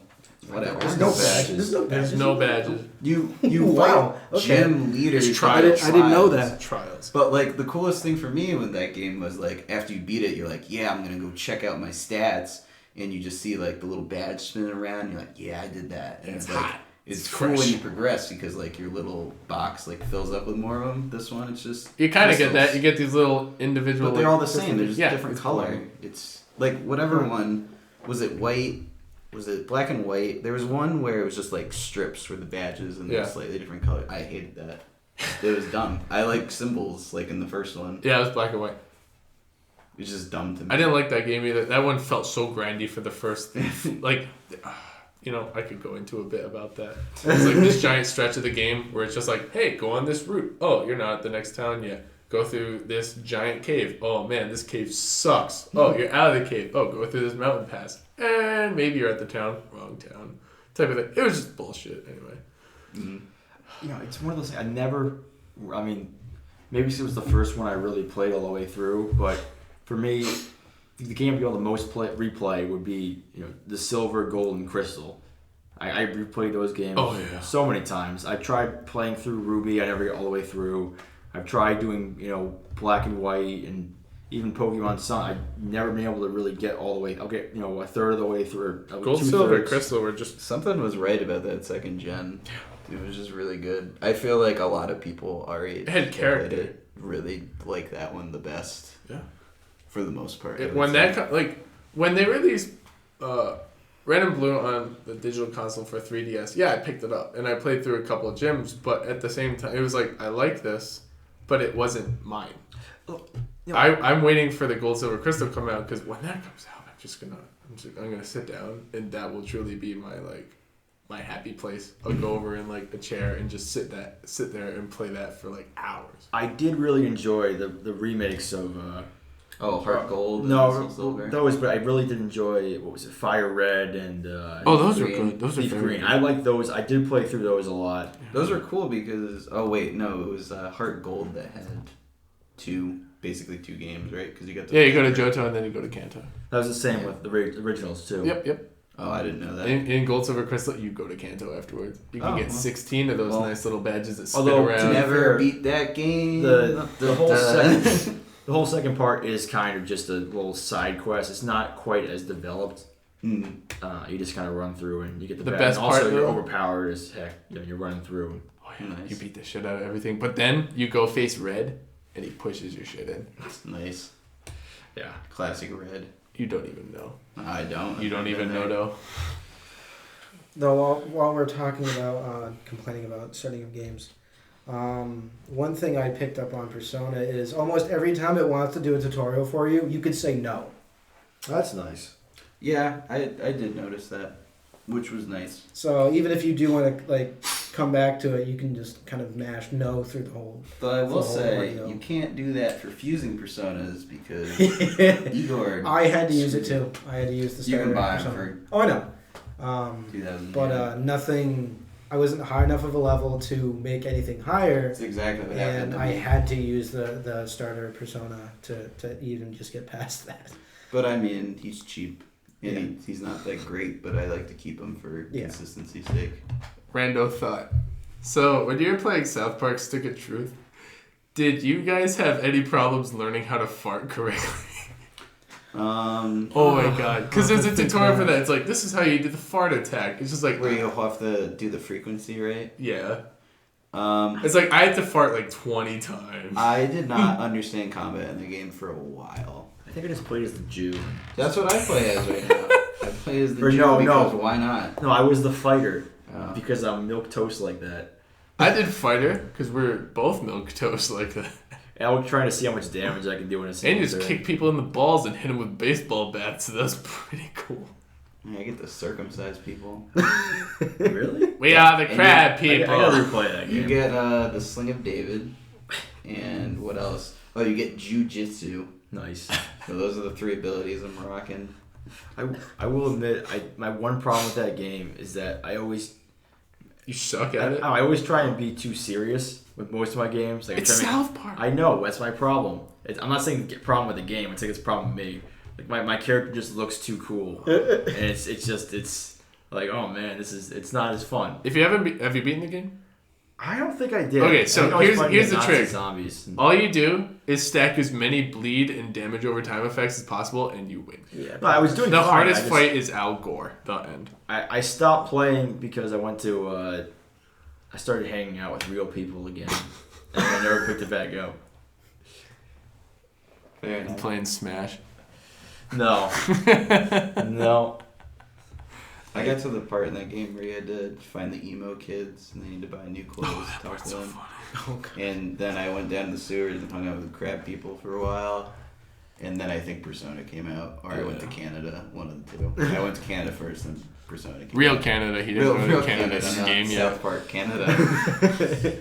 Whatever. There's no badges. There's no badges. You Wow. fight Okay. gym leaders. There's trials. I didn't know that. Trials. But, like, the coolest thing for me with that game was, like, after you beat it, you're like, yeah, I'm gonna go check out my stats. And you just see, like, the little badge spinning around. And you're like, yeah, I did that. And It's like, hot. It's It's cool when fresh. you progress because, like, your little box, like, fills up with more of them. This one, it's just... You kind of get crystals. that. You get these little individual... But they're all the same. They're just Yeah, different it's color. cool. It's, like, whatever one... Was it white? Was it black and white? There was one where it was just, like, strips for the badges and they're slightly different color. I hated that. It was dumb. I like symbols, like, in the first one. Yeah, it was black and white. It's just dumb to me. I didn't like that game either. That one felt so grindy for the first... like... You know, I could go into a bit about that. It's like this giant stretch of the game where it's just like, hey, go on this route. Oh, you're not at the next town yet. Go through this giant cave. Oh, man, this cave sucks. Oh, you're out of the cave. Oh, go through this mountain pass. And maybe you're at the town. Wrong town. Type of thing. It was just bullshit anyway. You know, it's one of those things I mean, maybe it was the first one I really played all the way through, but for me, the game I'd be able to most replay would be, you know, the Silver, Gold, and Crystal. I replayed those games so many times. I tried playing through Ruby. I never get all the way through. I've tried doing, you know, Black and White and even Pokemon Sun. I've never been able to really get all the way. I'll get, you know, a third of the way through. Gold, Silver, and Crystal were just... Something was right about that second gen. It was just really good. I feel like a lot of people our age It had that character. played it really like that one the best. Yeah. For the most part. When they released Red and Blue on the digital console for 3DS, I picked it up and I played through a couple of gyms, but at the same time, it was like, I like this, but it wasn't mine. I'm waiting for the Gold, Silver, Crystal to come out because when that comes out, I'm gonna sit down and that will truly be my happy place. I'll go over in like a chair and just sit there and play that for like hours. I did really enjoy the remakes of. Heart Gold. No, and Silver. those, but I really did enjoy, what was it, Fire Red and Those are Green. good. Those are Leaf very Green. good. I like those. I did play through those a lot. Those were cool because it was Heart Gold that had basically two games, right? Because you got You go to Johto and then you go to Kanto. That was the same with the originals too. Yep. Oh, I didn't know that. In Gold, Silver, Crystal, you go to Kanto afterwards. You can get 16 of those nice little badges that spin although around. Never beat that game. The whole second The whole second part is kind of just a little side quest. It's not quite as developed. Mm. You just kind of run through and you get The bag. best And also, part, you're though? overpowered as heck. You're running through. Oh, yeah. Nice. You beat the shit out of everything. But then you go face Red, and he pushes your shit in. That's nice. Yeah. Classic red. You don't even know. I don't. You don't even know, though. Though while we're talking about complaining about starting of games, one thing I picked up on Persona is almost every time it wants to do a tutorial for you, you could say no. That's nice. Yeah, I did notice that, which was nice. So even if you do want to like come back to it, you can just kind of mash no through the whole. But I will For the whole say, ordeal. you can't do that for fusing personas because Igor. I had to use it too. I had to use the You can starter buy 'em Persona. for Oh, I know. 2000. But nothing. I wasn't high enough of a level to make anything higher, That's exactly what happened. and to I me. had to use the starter Persona to even just get past that. But I mean, he's cheap. And Yeah. he's not that great, but I like to keep him for Yeah. consistency's sake. Rando thought. So, when you were playing South Park Stick of Truth, did you guys have any problems learning how to fart correctly? Oh my god. Because there's a tutorial for that. It's like, this is how you do the fart attack. It's just like, Where you'll have to do the frequency, right? yeah. Um, It's like, I had to fart like 20 times. I did not understand combat in the game for a while. I think I just played as the Jew. That's what I play as right now. I play as the Or Jew no, because no. why not? No, I was the fighter Oh. because I'm milk toast like that. I did fighter, because we're both milk toast like that. And I was trying to see how much damage I can do in a And single you just turn. kick people in the balls and hit them with baseball bats, so that's pretty cool. Yeah, I get to circumcise people. Really? We are the And crab I people. gotta replay that You game. get the Sling of David, and what else? Oh, you get Jiu-Jitsu. Nice. So those are the 3 abilities I'm rocking. I will admit, my one problem with that game is that I always You suck at it? I always try and be too serious with most of my games. Like, It's I'm trying to South Park. I know, that's my problem. I'm not saying the problem with the game, I'm saying it's a problem with me. Like my character just looks too cool. And it's like, oh man, it's not as fun. If you haven't, have you beaten the game? I don't think I did. Okay, so I think I was here's- fighting here's the Nazi trick. Zombies. All you do is stack as many bleed and damage over time effects as possible, and you win. Yeah, no, I was doing The fine. hardest fight is Al Gore, the end. I stopped playing because I went to I started hanging out with real people again, and I never picked it back up. Fair And enough. playing Smash. No, no. I got to the part in that game where you had to find the emo kids and they need to buy new clothes, Oh, talk to so them. funny. And then I went down to the sewers and hung out with crab people for a while. And then I think Persona came out, or I went to Canada, one of the two. I went to Canada first, and Persona came Real out. Canada, he didn't go to Canada in the not game South yet. Park, Canada.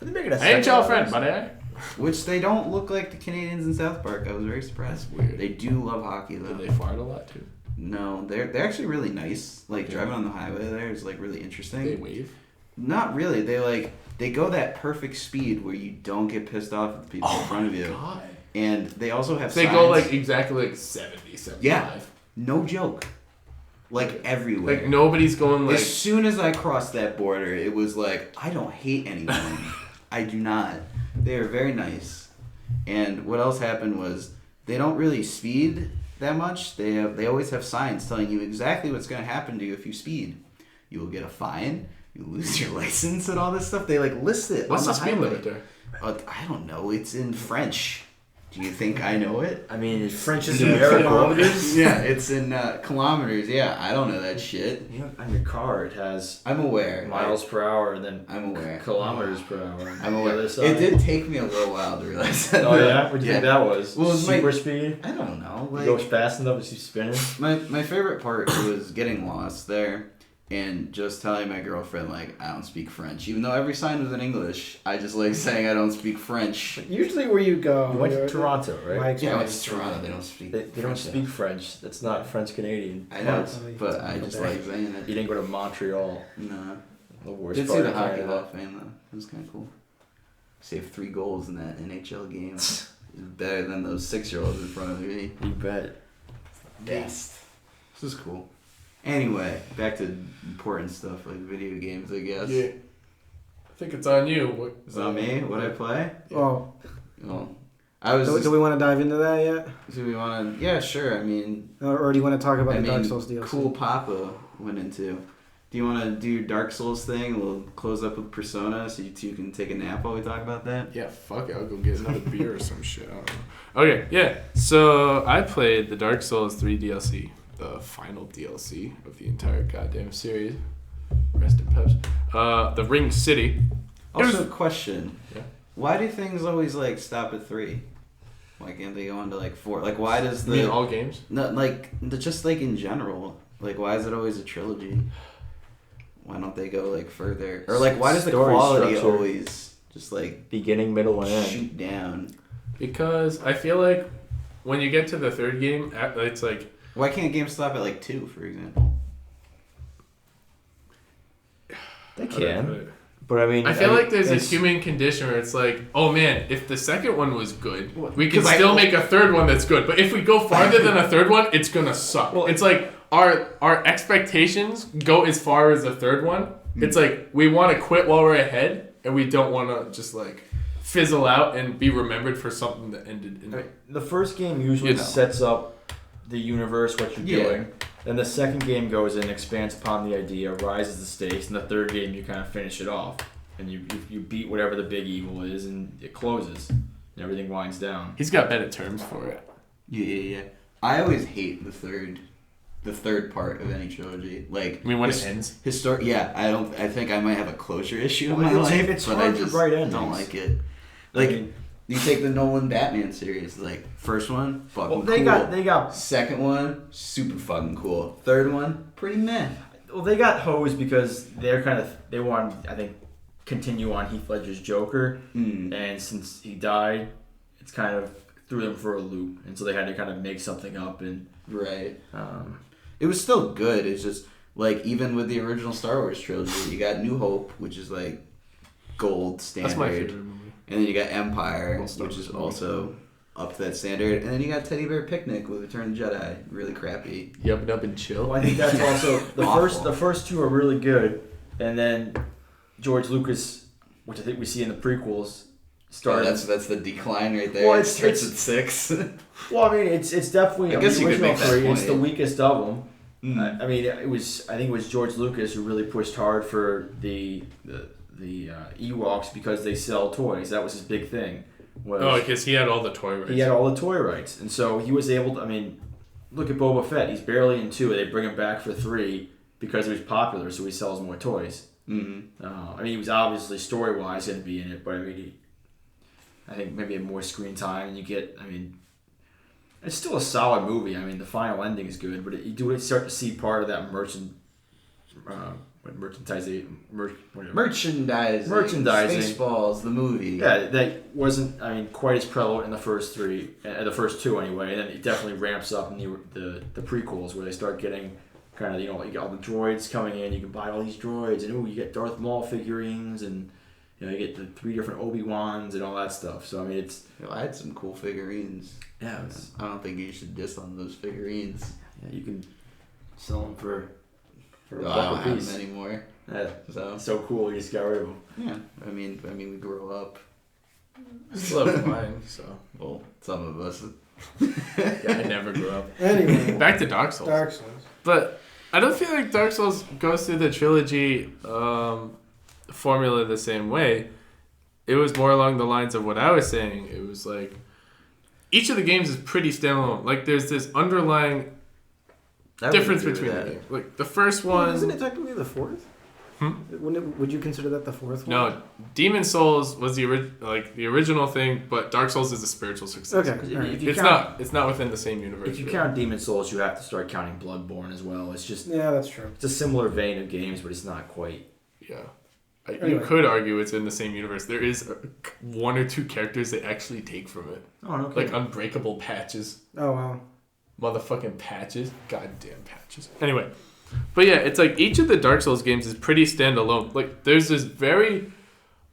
I ain't y'all friend, buddy. Which they don't look like the Canadians in South Park. I was very surprised. That's weird. They do love hockey though. Did they fart a lot too? No, they're actually really nice. Like Yeah. driving on the highway there is like really interesting. They wave. Not really. They go that perfect speed where you don't get pissed off at the people in front of you. God. And they also have They signs. go like exactly like 70, 75. Yeah. No joke. Like everywhere. Like nobody's going like. As soon as I crossed that border, it was like, I don't hate anyone. I do not. They are very nice. And what else happened was they don't really speed that much. They always have signs telling you exactly what's going to happen to you if you speed. You will get a fine. You lose your license and all this stuff. They like list it. What's on the the speed highway. limit there? I don't know. It's in French. Do you think I know it? I mean, it's French is in in kilometers? Yeah, it's in kilometers. Yeah, I don't know that shit. You know, on your car, it has I'm aware. miles per hour and then I'm aware. kilometers per hour. I'm On the aware. other side. It did take me a little while to realize that. Oh yeah, what do you think that was? Well, it's Super speed. I don't know. You Like go fast enough as you spinning. my favorite part was getting lost there and just telling my girlfriend like I don't speak French, even though every sign was in English. I just like saying I don't speak French. Usually where you go. You went to you're- Toronto, my right? Yeah, I went experience- to Toronto. They don't speak. They don't French speak French. That's not French Canadian. there. I know, Oh, but I just like saying You it. didn't go to Montreal. No. The worst Did see part the of Hockey Canada. Hall of Fame though. It was kind of cool. Saved 3 goals in that NHL game. It was better than those 6-year-olds in front of me. You bet. Beast. This is cool. Anyway, back to important stuff like video games, I guess. Yeah. I think it's on you. What, Is that me? What I play? Oh, Well, Do we want to dive into that yet? Do we want to? Yeah, sure. I mean, or do you want to talk about the Dark Souls DLC? Cool Papa went into. Do you want to do your Dark Souls thing? We'll close up with Persona, so you two can take a nap while we talk about that. Yeah, fuck it. I'll go get another beer or some shit. I don't know. Okay, yeah. So I played the Dark Souls 3 DLC, the final DLC of the entire goddamn series. Rest in peace. The Ring City. Also, question. Yeah. Why do things always like stop at 3? Why can't they go on to like 4? Like, why does You mean all games? No, like just like in general. Like, why is it always a trilogy? Why don't they go like further? Or like, why does the Story quality structure. always just like Beginning, middle, and end. shoot down? Because I feel like when you get to the third game, it's like... Why can't games stop at like 2, for example? They can. But I mean... I feel like there's this human condition where it's like, oh man, if the second one was good, we can still make a third one that's good. But if we go farther than a third one, it's gonna suck. Well, it's like our expectations go as far as the third one. It's like we want to quit while we're ahead, and we don't want to just like fizzle out and be remembered for something that ended in... the first game usually sets up the universe, what you're doing. Then the second game goes in, expands upon the idea, rises the stakes, and the third game you kind of finish it off. And you beat whatever the big evil is, and it closes. And everything winds down. He's got better terms for it. Yeah. I always hate the third part of any trilogy. Like, I mean, when it ends? I think I might have a closure issue in my Well, life, it's but hard I to just write endings. don't like it. Like, you take the Nolan Batman series, like, first one, fucking They cool. got Second one, super fucking cool. Third one, pretty meh. Well, they got hosed because they wanted, I think, continue on Heath Ledger's Joker, and since he died, it's kind of threw them for a loop, and so they had to kind of make something up. And right, it was still good. It's just like, even with the original Star Wars trilogy, you got New Hope, which is like gold standard. That's my favorite movie. And then you got Empire, which is also up to that standard. And then you got Teddy Bear Picnic with Return of the Jedi, really crappy. Yub Nub and Chill. Well, I think that's also the first two are really good, and then George Lucas, which I think we see in the prequels, started. Oh, that's the decline right there. Well, it starts at 6. Well, I mean, it's definitely. I guess the you could original make that three. point. It's the weakest of them. Mm. I mean, I think it was George Lucas who really pushed hard for the Ewoks because they sell toys. That was his big thing. Because he had all the toy rights. He had all the toy rights, and so he was able to. I mean, look at Boba Fett. He's barely in 2. They bring him back for 3 because he was popular, so he sells more toys. Mm-hmm. I mean, he was obviously story-wise going to be in it, but I mean, I think maybe more screen time, and you get. I mean, it's still a solid movie. I mean, the final ending is good, but you do start to see part of that merchandising. Spaceballs, the movie. Yeah, that wasn't, I mean, quite as prevalent in the first 3, the first 2 anyway, and then it definitely ramps up in the prequels where they start getting kind of, you get all the droids coming in, you can buy all these droids, and you get Darth Maul figurines, and you get the 3 different Obi-Wans and all that stuff. So I mean, it's. I had some cool figurines. Yeah. I don't think you should diss on those figurines. Yeah, you can sell them for a I buck don't a have piece. them anymore. Yeah, So cool. You just got rid of them. yeah, I mean, we grow up. Still have mine, so. Well, some of us. Yeah, I never grew up. Anyway, Back to Dark Souls. Dark Souls. But I don't feel like Dark Souls goes through the trilogy formula the same way. It was more along the lines of what I was saying. It was like each of the games is pretty standalone. Like there's this underlying difference between the games. Like the first one. Isn't it technically the fourth? Would you consider that the fourth one? No, Demon Souls was the original thing, but Dark Souls is a spiritual successor. Okay. All right. It's not within the same universe. If you count Demon Souls, you have to start counting Bloodborne as well. It's just Yeah, that's true. it's a similar vein of games, but it's not quite. Yeah. You Anyway. could argue it's in the same universe. There is 1 or 2 characters they actually take from it. Oh, okay. Like unbreakable patches. Oh wow. Motherfucking patches. Goddamn patches. Anyway. But yeah, it's like each of the Dark Souls games is pretty standalone. Like there's this very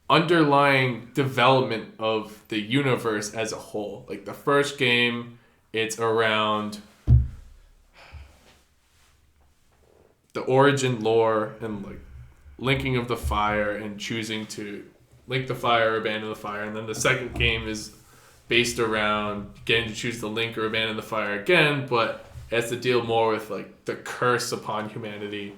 underlying development of the universe as a whole. Like the first game, it's around the origin lore and like linking of the fire and choosing to link the fire or abandon the fire. And then the second game is based around getting to choose the link or abandon the fire again, but it has to deal more with like the curse upon humanity.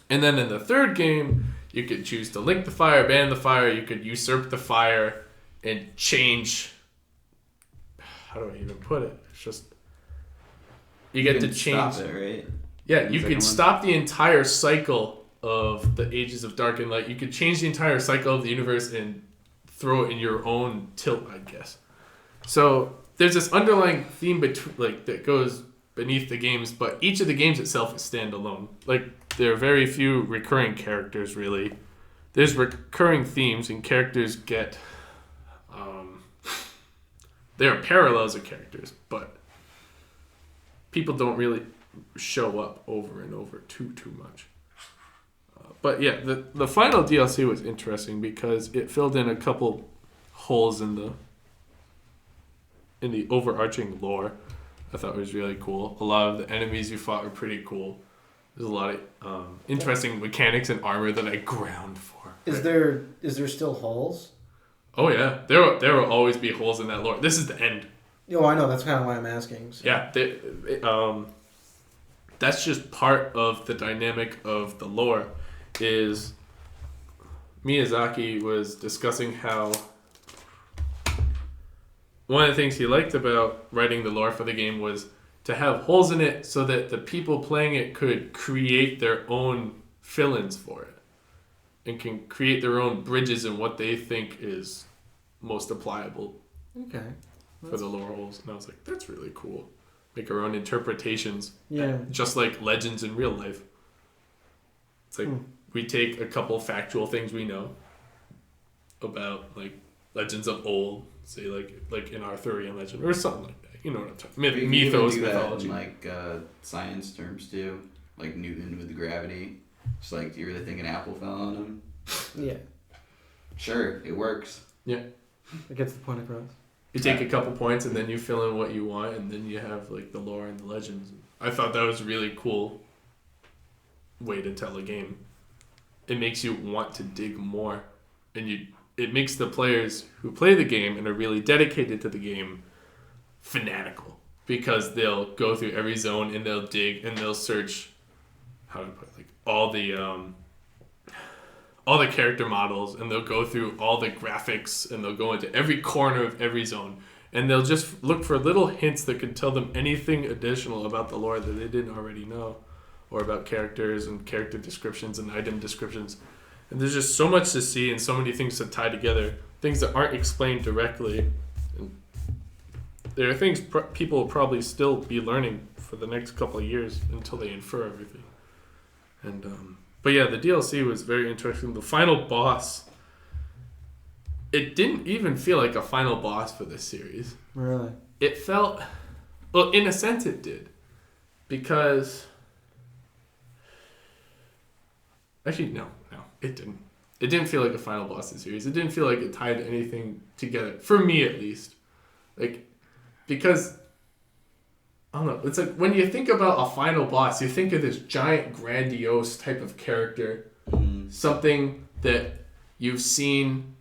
And then in the third game, you could choose to link the fire, abandon the fire. You could usurp the fire and change. How do I even put it? It's just you get to change. Stop it, right? Yeah, you could stop the entire cycle of the Ages of Dark and Light. You could change the entire cycle of the universe and throw it in your own tilt, I guess. So there's this underlying theme that goes beneath the games, but each of the games itself is standalone. Like, there are very few recurring characters, really. There's recurring themes, and characters get... there are parallels of characters, but people don't really show up over and over too much. But yeah, the final DLC was interesting because it filled in a couple holes in the overarching lore. I thought it was really cool. A lot of the enemies you fought were pretty cool. There's a lot of interesting mechanics and armor that I ground for. Is there still holes? Oh yeah, there will always be holes in that lore. This is the end. Oh, I know. That's kind of why I'm asking. So. Yeah, that's just part of the dynamic of the lore. Is Miyazaki was discussing how one of the things he liked about writing the lore for the game was to have holes in it so that the people playing it could create their own fill-ins for it and can create their own bridges and what they think is most applicable for the lore holes. And I was like, that's really cool. Make our own interpretations. Yeah. Just like legends in real life. It's like we take a couple factual things we know about like legends of old, say like an Arthurian legend or something like that. You know what I'm talking about. Mythos, mythology. In, like science terms too, like Newton with the gravity. It's like, do you really think an apple fell on him? Yeah. Sure, it works. Yeah. It gets the point across. You take a couple points and then you fill in what you want, and then you have like the lore and the legends. I thought that was a really cool way to tell a game. It makes you want to dig more, and it makes the players who play the game and are really dedicated to the game fanatical, because they'll go through every zone and they'll dig and they'll search. How do I put it? Like all the character models, and they'll go through all the graphics, and they'll go into every corner of every zone, and they'll just look for little hints that could tell them anything additional about the lore that they didn't already know, or about characters and character descriptions and item descriptions. And there's just so much to see and so many things to tie together, things that aren't explained directly. And there are things people will probably still be learning for the next couple of years until they infer everything. And but yeah, the DLC was very interesting. The final boss, it didn't even feel like a final boss for this series. Really? It felt, well, in a sense it did. Because, actually, no, it didn't. It didn't feel like a final boss of the series. It didn't feel like it tied anything together, for me at least. Like, because, I don't know, it's like when you think about a final boss, you think of this giant, grandiose type of character, something that you've seen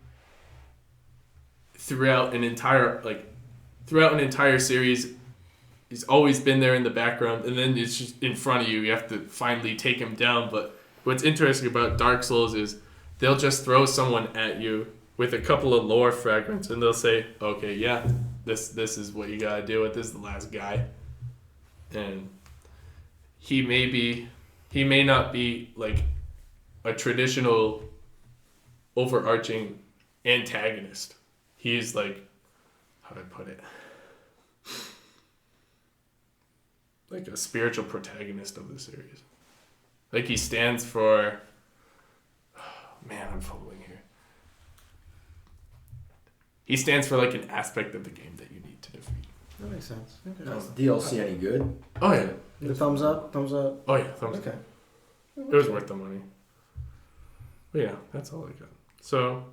throughout an entire series. He's always been there in the background, and then it's just in front of you. You have to finally take him down. But what's interesting about Dark Souls is they'll just throw someone at you with a couple of lore fragments, and they'll say, okay, yeah, this is what you gotta deal with. This is the last guy. And he may not be like a traditional overarching antagonist. He's like, how do I put it? Like a spiritual protagonist of the series. Like he stands for, man, I'm fumbling here. He stands for like an aspect of the game that you need to defeat. That makes sense. Okay. Is the DLC any good? Oh yeah. The thumbs up? Thumbs up? Oh yeah, thumbs up. Okay. It was worth the money. But yeah, that's all I got. So,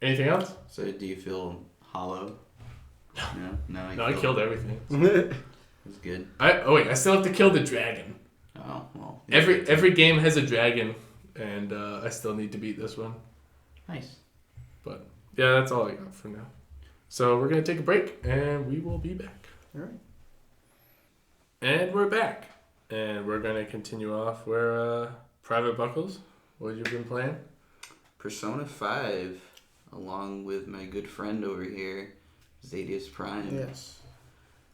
anything else? So do you feel hollow? No, I killed everything. It was good. I still have to kill the dragon. Oh, well. Every game has a dragon, and I still need to beat this one. Nice. But yeah, that's all I got for now. So we're going to take a break, and we will be back. All right. And we're back. And we're going to continue off where Private Buckles, what have you been playing? Persona 5, along with my good friend over here, Zadius Prime. Yes.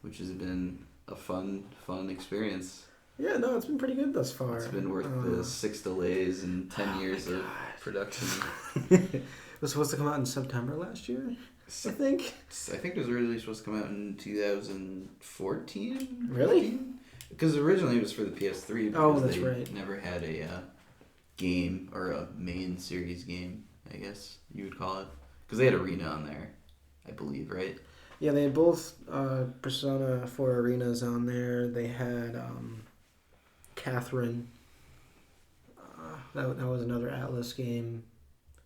Which has been a fun experience. Yeah, no, it's been pretty good thus far. It's been worth the 6 delays and 10 years of production. It was supposed to come out in September last year, I think. I think it was originally supposed to come out in 2014. Really? Because originally it was for the PS3. Oh, that's they right. Never had a game or a main series game, I guess you would call it. Because they had Arena on there, I believe, right? Yeah, they had both Persona 4 Arenas on there. They had Catherine. That was another Atlas game,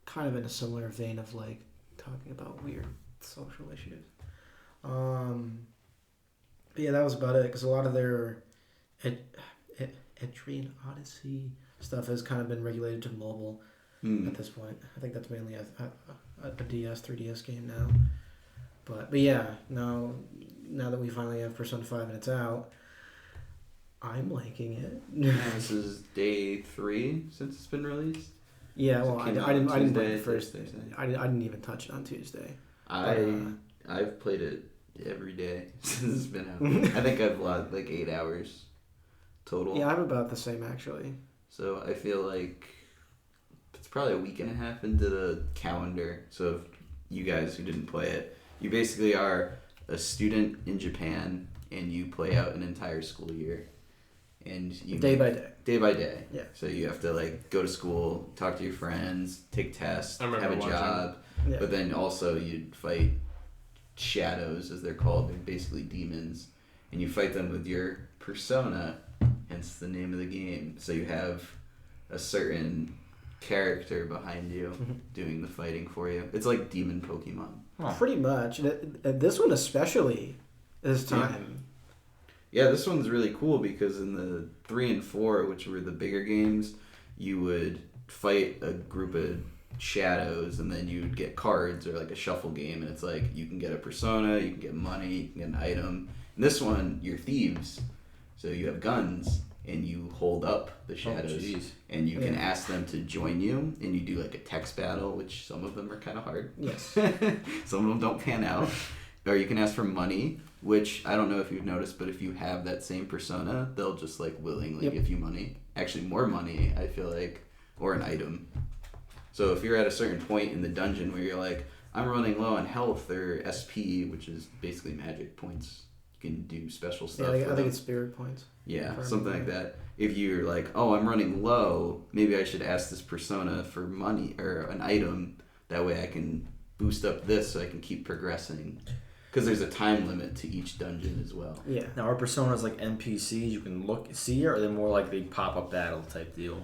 kind of in a similar vein of like talking about weird social issues. But yeah, that was about it because a lot of their Etrian Odyssey stuff has kind of been regulated to mobile at this point. I think that's mainly a DS, 3DS game now. But yeah, now that we finally have Persona 5 and it's out, I'm liking it. Yeah, this is day 3 since it's been released. Yeah, well, I didn't play it first. first. I didn't even touch it on Tuesday. I've played it every day since it's been out. I think I've logged like 8 hours total. Yeah, I'm about the same actually. So I feel like it's probably a week and a half into the calendar. So if you guys who didn't play it, you basically are a student in Japan and you play out an entire school year. And you Day by day. Day by day. Yeah. So you have to like go to school, talk to your friends, take tests, have a watching. job. Yeah. But then also you'd fight shadows, as they're called. They're basically demons. And you fight them with your persona, hence the name of the game. So you have a certain character behind you doing the fighting for you. It's like demon Pokemon. Huh. Pretty much. This one especially this time. Yeah, this one's really cool because in the 3 and 4, which were the bigger games, you would fight a group of shadows and then you'd get cards or like a shuffle game, and it's like you can get a persona, you can get money, you can get an item. In this one, you're thieves. So you have guns and you hold up the shadows and you can ask them to join you, and you do like a text battle, which some of them are kind of hard. Yes. Some of them don't pan out. Or you can ask for money, which I don't know if you've noticed, but if you have that same persona, they'll just like willingly give you money. Actually, more money, I feel like, or an item. So if you're at a certain point in the dungeon where you're like, I'm running low on health or SP, which is basically magic points. You can do special stuff. Yeah, I think it's spirit points. Yeah, something like that. If you're like, oh, I'm running low, maybe I should ask this persona for money or an item. That way I can boost up this so I can keep progressing. Because there's a time limit to each dungeon as well. Yeah. Now, are personas like NPCs you can see, or are they more like the pop-up battle type deal?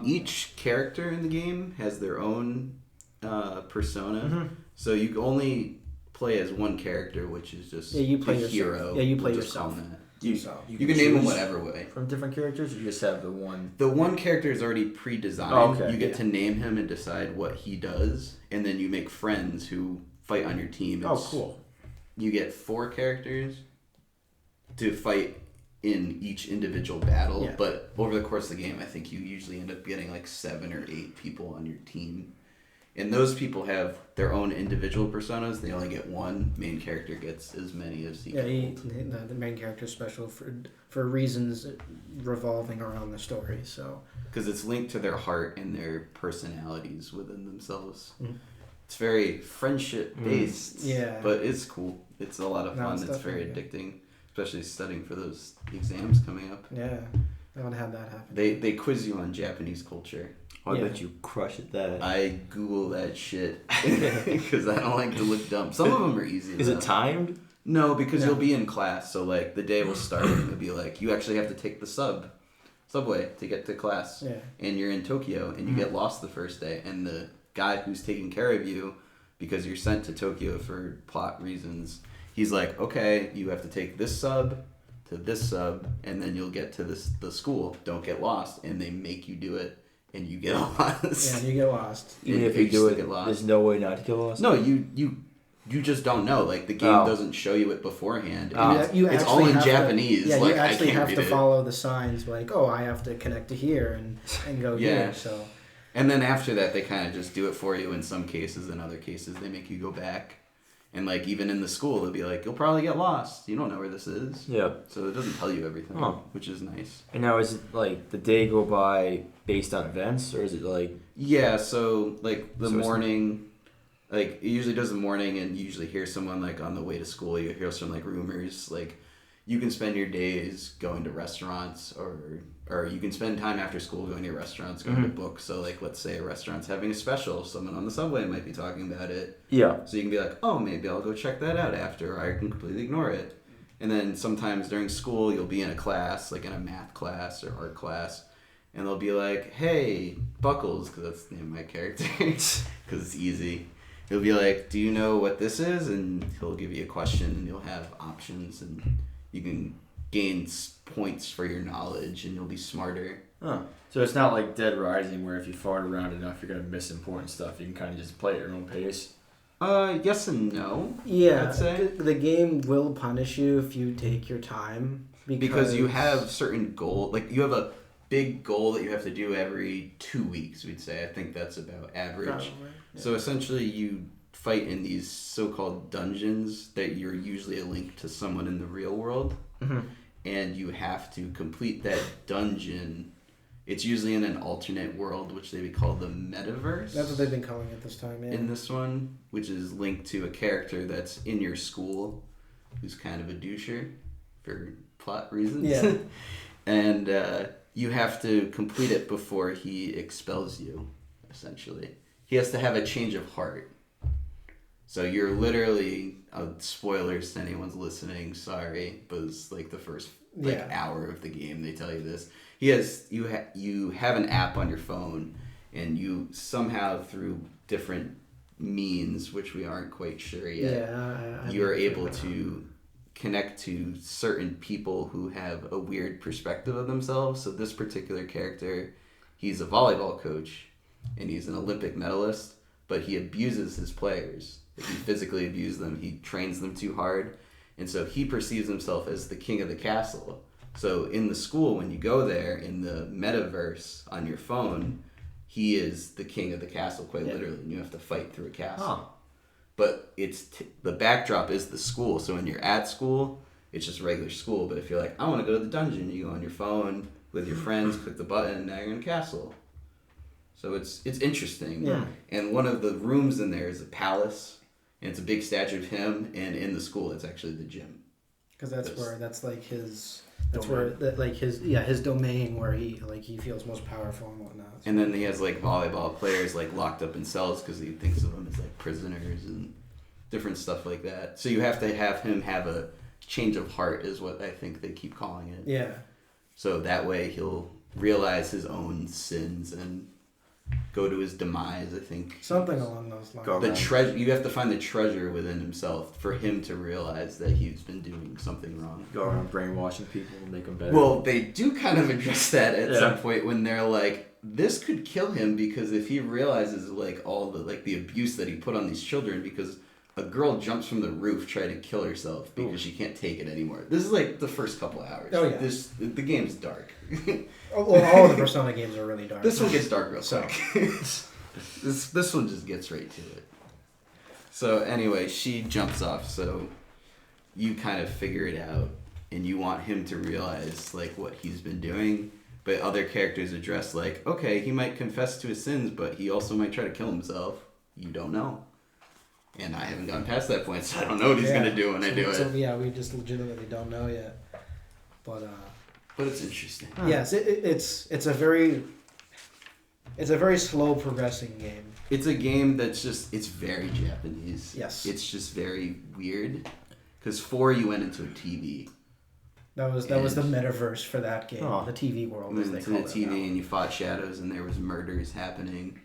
Each character in the game has their own persona. So you can only play as one character, which is just you play the yourself. hero. Yeah, you play We'll just yourself. call him that. You can name choose them whatever way. From different characters, or you just have the one? The one character is already pre-designed. Oh, okay. You get to name him and decide what he does, and then you make friends who fight on your team. Oh, cool. You get 4 characters to fight in each individual battle, but over the course of the game, I think you usually end up getting like 7 or 8 people on your team. And those people have their own individual personas. They only get one. Main character gets as many as he can. The main character is special for reasons revolving around the story. So because it's linked to their heart and their personalities within themselves. Mm-hmm. It's very friendship based. Yeah, but it's cool. It's a lot of fun. It's very addicting, especially studying for those exams coming up. Yeah, I want to have that happen. They quiz you on Japanese culture. I bet you crush at that. I Google that shit because I don't like to look dumb. Some of them are easy. Is it timed? No, because you'll be in class. So like the day will start and it'll be like you actually have to take the subway to get to class. Yeah. And you're in Tokyo and you get lost the first day, and the guy who's taking care of you, because you're sent to Tokyo for plot reasons, he's like, okay, you have to take this sub to this sub, and then you'll get to the school. Don't get lost, and they make you do it. And you get lost. Yeah, you get lost. Even if you do it, there's no way not to get lost? No, you you just don't know. Like, the game doesn't show you it beforehand. Oh. And it's all in Japanese. Yeah, like, you actually I can't have to read it. follow the signs. Like, oh, I have to connect to here and go here. So. And then after that, they kind of just do it for you in some cases. In other cases, they make you go back. And, like, even in the school, they'll be like, you'll probably get lost. You don't know where this is. Yeah. So it doesn't tell you everything, which is nice. And now is it like the day go by based on events, or is it like? Yeah, so, like, the morning, like, it usually does the morning, and you usually hear someone, like, on the way to school. You hear some, like, rumors. Like, you can spend your days going to restaurants, or you can spend time after school going to restaurants, going to books. So, like, let's say a restaurant's having a special. Someone on the subway might be talking about it. Yeah. So you can be like, oh, maybe I'll go check that out after, or I can completely ignore it. And then sometimes during school, you'll be in a class, like in a math class or art class, and they'll be like, hey, Buckles, because that's the name of my character, because it's easy. He'll be like, do you know what this is? And he'll give you a question, and you'll have options, and you can gain points for your knowledge, and you'll be smarter. Huh. So it's not like Dead Rising, where if you fart around enough, you're gonna miss important stuff. You can kind of just play at your own pace. Yes and no. Yeah, I'd say. the game will punish you if you take your time. Because you have certain goal, like you have a big goal that you have to do every 2 weeks, we'd say. I think that's about average. Probably, yeah. So essentially you fight in these so-called dungeons that you're usually a link to someone in the real world. Mm-hmm. And you have to complete that dungeon. It's usually in an alternate world, which they would call the metaverse. That's what they've been calling it this time, yeah. In this one, which is linked to a character that's in your school, who's kind of a doucher for plot reasons. Yeah. And you have to complete it before he expels you, essentially. He has to have a change of heart. So you're literally, spoilers to anyone's listening, sorry, but it's like the first hour of the game they tell you this. You have an app on your phone, and you somehow through different means, which we aren't quite sure yet, you're able to connect to certain people who have a weird perspective of themselves. So this particular character, he's a volleyball coach, and he's an Olympic medalist, but he abuses his players. He physically abuses them. He trains them too hard. And so he perceives himself as the king of the castle. So in the school, when you go there, in the metaverse on your phone, he is the king of the castle, quite literally. And you have to fight through a castle. Huh. But the backdrop is the school. So when you're at school, it's just regular school. But if you're like, I want to go to the dungeon, you go on your phone with your friends, click the button, and now you're in a castle. So it's interesting. Yeah. And one of the rooms in there is a palace. And it's a big statue of him, and in the school, it's actually the gym. Because that's like his, that's domain. Where, like his domain where he feels most powerful and whatnot. So. And then he has like volleyball players like locked up in cells because he thinks of them as like prisoners and different stuff like that. So you have to have him have a change of heart, is what I think they keep calling it. Yeah. So that way he'll realize his own sins and go to his demise, I think. Something along those lines. You have to find the treasure within himself for him to realize that he's been doing something wrong. Go around brainwashing people and make them better. Well, they do kind of address that at some point when they're like, this could kill him because if he realizes like all the abuse that he put on these children, because a girl jumps from the roof trying to kill herself because she can't take it anymore. This is like the first couple hours. Oh yeah. The game's dark. Well, all of the Persona games are really dark. This one gets dark real quick. This one just gets right to it. So anyway, she jumps off. So you kind of figure it out, and you want him to realize like what he's been doing. But other characters address like, okay, he might confess to his sins, but he also might try to kill himself. You don't know. And I haven't gotten past that point, so I don't know what he's gonna do when I do it. So yeah, we just legitimately don't know yet. But it's interesting. Yes, it's a very slow progressing game. It's a game that's it's very Japanese. Yes. It's just very weird. Because 4 you went into a TV. That was the metaverse for that game. The TV world. You went into the TV and you fought shadows and there was murders happening.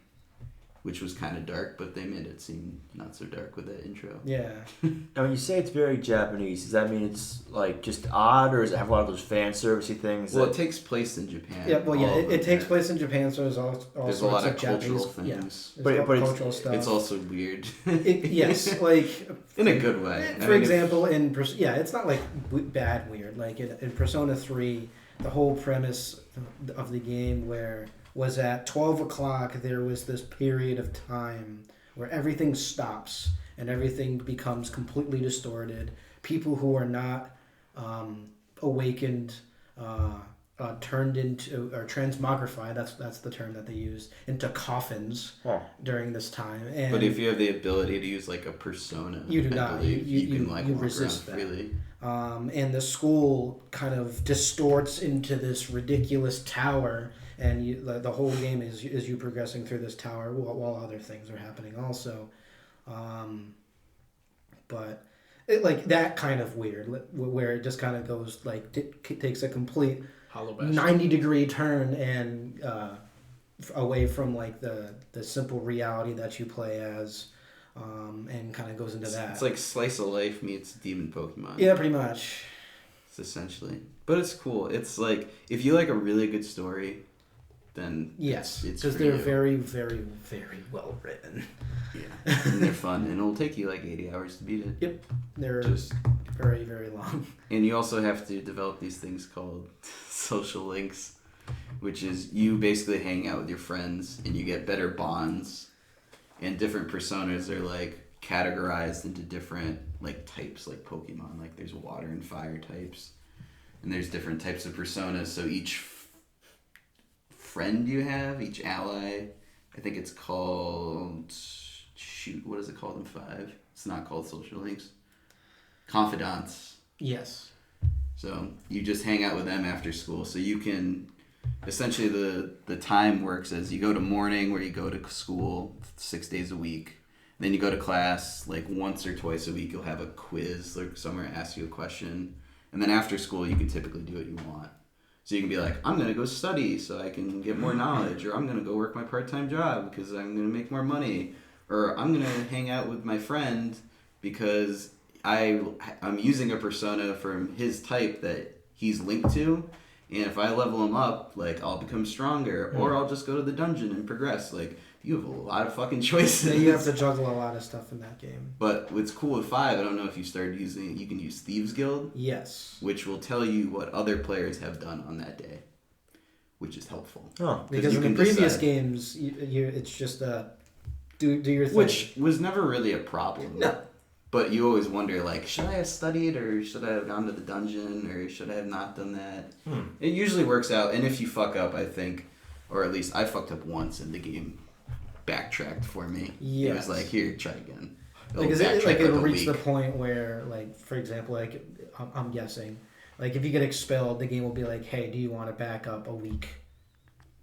which was kind of dark, but they made it seem not so dark with that intro. Yeah. Now, when you say it's very Japanese, does that mean it's like just odd, or does it have a lot of those fan servicey things? Well, it takes place in Japan. Yeah, well, yeah, all of it them. takes place in Japan, so there's all There's a sorts lot of of cultural Japanese, things. yeah, But it's- cultural stuff. It's also weird. Yes, like In a good way. for example, it's not like bad weird. Like in Persona 3, the whole premise of the game was at 12 o'clock there was this period of time where everything stops and everything becomes completely distorted. People who are not awakened turned into, or transmogrified, that's the term that they use, into coffins during this time. And But if you have the ability to use like a persona, you do I not. believe, You can like walk resist around that. freely. And the school kind of distorts into this ridiculous tower, and the whole game is you progressing through this tower while other things are happening also. But it, like that kind of weird, where it just kind of goes like takes a complete Hollow Bastion. 90-degree turn and away from like the simple reality that you play as, and kind of goes into that. It's like slice of life meets demon Pokemon. Yeah, pretty much. It's essentially. But it's cool. It's like, if you like a really good story, then Yes, it's because for they're you. very, very, very well written. Yeah. And they're fun. And it'll take you like 80 hours to beat it. Yep, they're Just very, very long. And you also have to develop these things called social links, which is you basically hang out with your friends and you get better bonds. And different personas are like categorized into different like types, like Pokemon. Like there's water and fire types, and there's different types of personas. So each friend you have, each ally, I think it's called what is it called in 5? It's not called social links. Confidants. Yes. So you just hang out with them after school. So you can, essentially the time works as you go to morning where you go to school 6 days a week. Then you go to class like once or twice a week. You'll have a quiz, like somewhere asks you a question. And then after school you can typically do what you want. So you can be like, I'm going to go study so I can get more knowledge. Or I'm going to go work my part-time job because I'm going to make more money. Or I'm going to hang out with my friend because I'm using a persona from his type that he's linked to, and if I level him up, like I'll become stronger, or I'll just go to the dungeon and progress. Like you have a lot of fucking choices. Yeah, you have to juggle a lot of stuff in that game. But what's cool with 5, I don't know if you started using it. You can use Thieves Guild, Yes. which will tell you what other players have done on that day, which is helpful. Oh, Because you in the can previous decide. games, it's just do your thing. Which was never really a problem. No. But you always wonder, like, should I have studied, or should I have gone to the dungeon, or should I have not done that? It usually works out, and if you fuck up, I think, or at least I fucked up once, and the game backtracked for me. It was Yes. like, here, try again. Like, Backtrack it'll a reach the week. point where, like, for example, like, I'm guessing, like, if you get expelled, the game will be like, hey, do you want to back up a week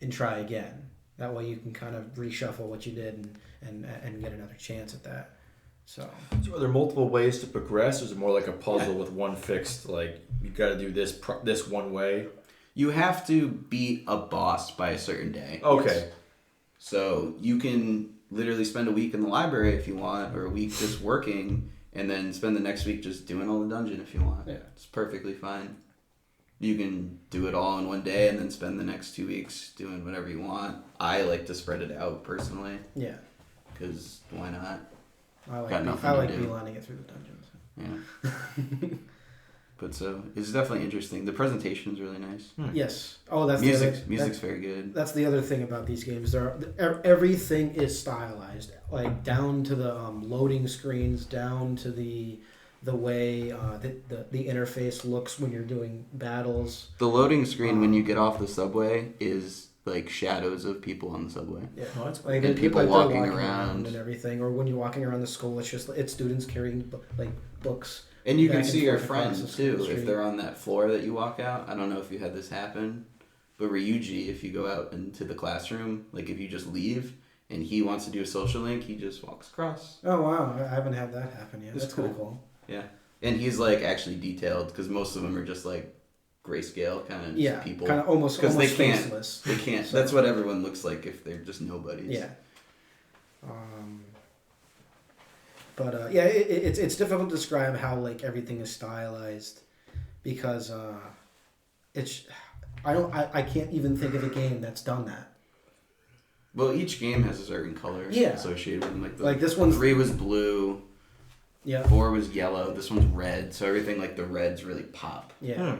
and try again? That way you can kind of reshuffle what you did and get another chance at that. So So are there multiple ways to progress, or is it more like a puzzle with one fixed, like, you got to do this one way? You have to beat a boss by a certain day. Okay. So you can literally spend a week in the library if you want, or a week just working, and then spend the next week just doing all the dungeon if you want. Yeah. It's perfectly fine. You can do it all in one day and then spend the next 2 weeks doing whatever you want. I like to spread it out personally, yeah, because why not? I like Got nothing I to like do. beelining it through the dungeons. Yeah. But so it's definitely interesting. The presentation's really nice. Yes. Oh, that's Music's very good. That's the other thing about these games. Everything is stylized, like down to the loading screens, down to the way the interface looks when you're doing battles. The loading screen when you get off the subway is like shadows of people on the subway. Yeah, Oh, that's like And people they're walking around. and everything. Or when you're walking around the school, it's students carrying like books. And you can back and see your forth across friends the too street. if they're on that floor that you walk out. I don't know if you had this happen, but Ryuji, if you go out into the classroom, like if you just leave and he wants to do a social link, he just walks across. Oh wow, I haven't had that happen yet. It's That's kind of cool. Yeah, and he's like actually detailed because most of them are just like grayscale kind of Yeah, people. kind of almost because they can't. faceless. They can't. So- That's what everyone looks like if they're just nobodies. Yeah. But yeah, it's difficult to describe how like everything is stylized because I can't even think of a game that's done that. Well, each game has a certain color associated with them. Like this one's 3 was blue. Yeah. 4 was yellow. This one's red. So everything like the reds really pop. Yeah.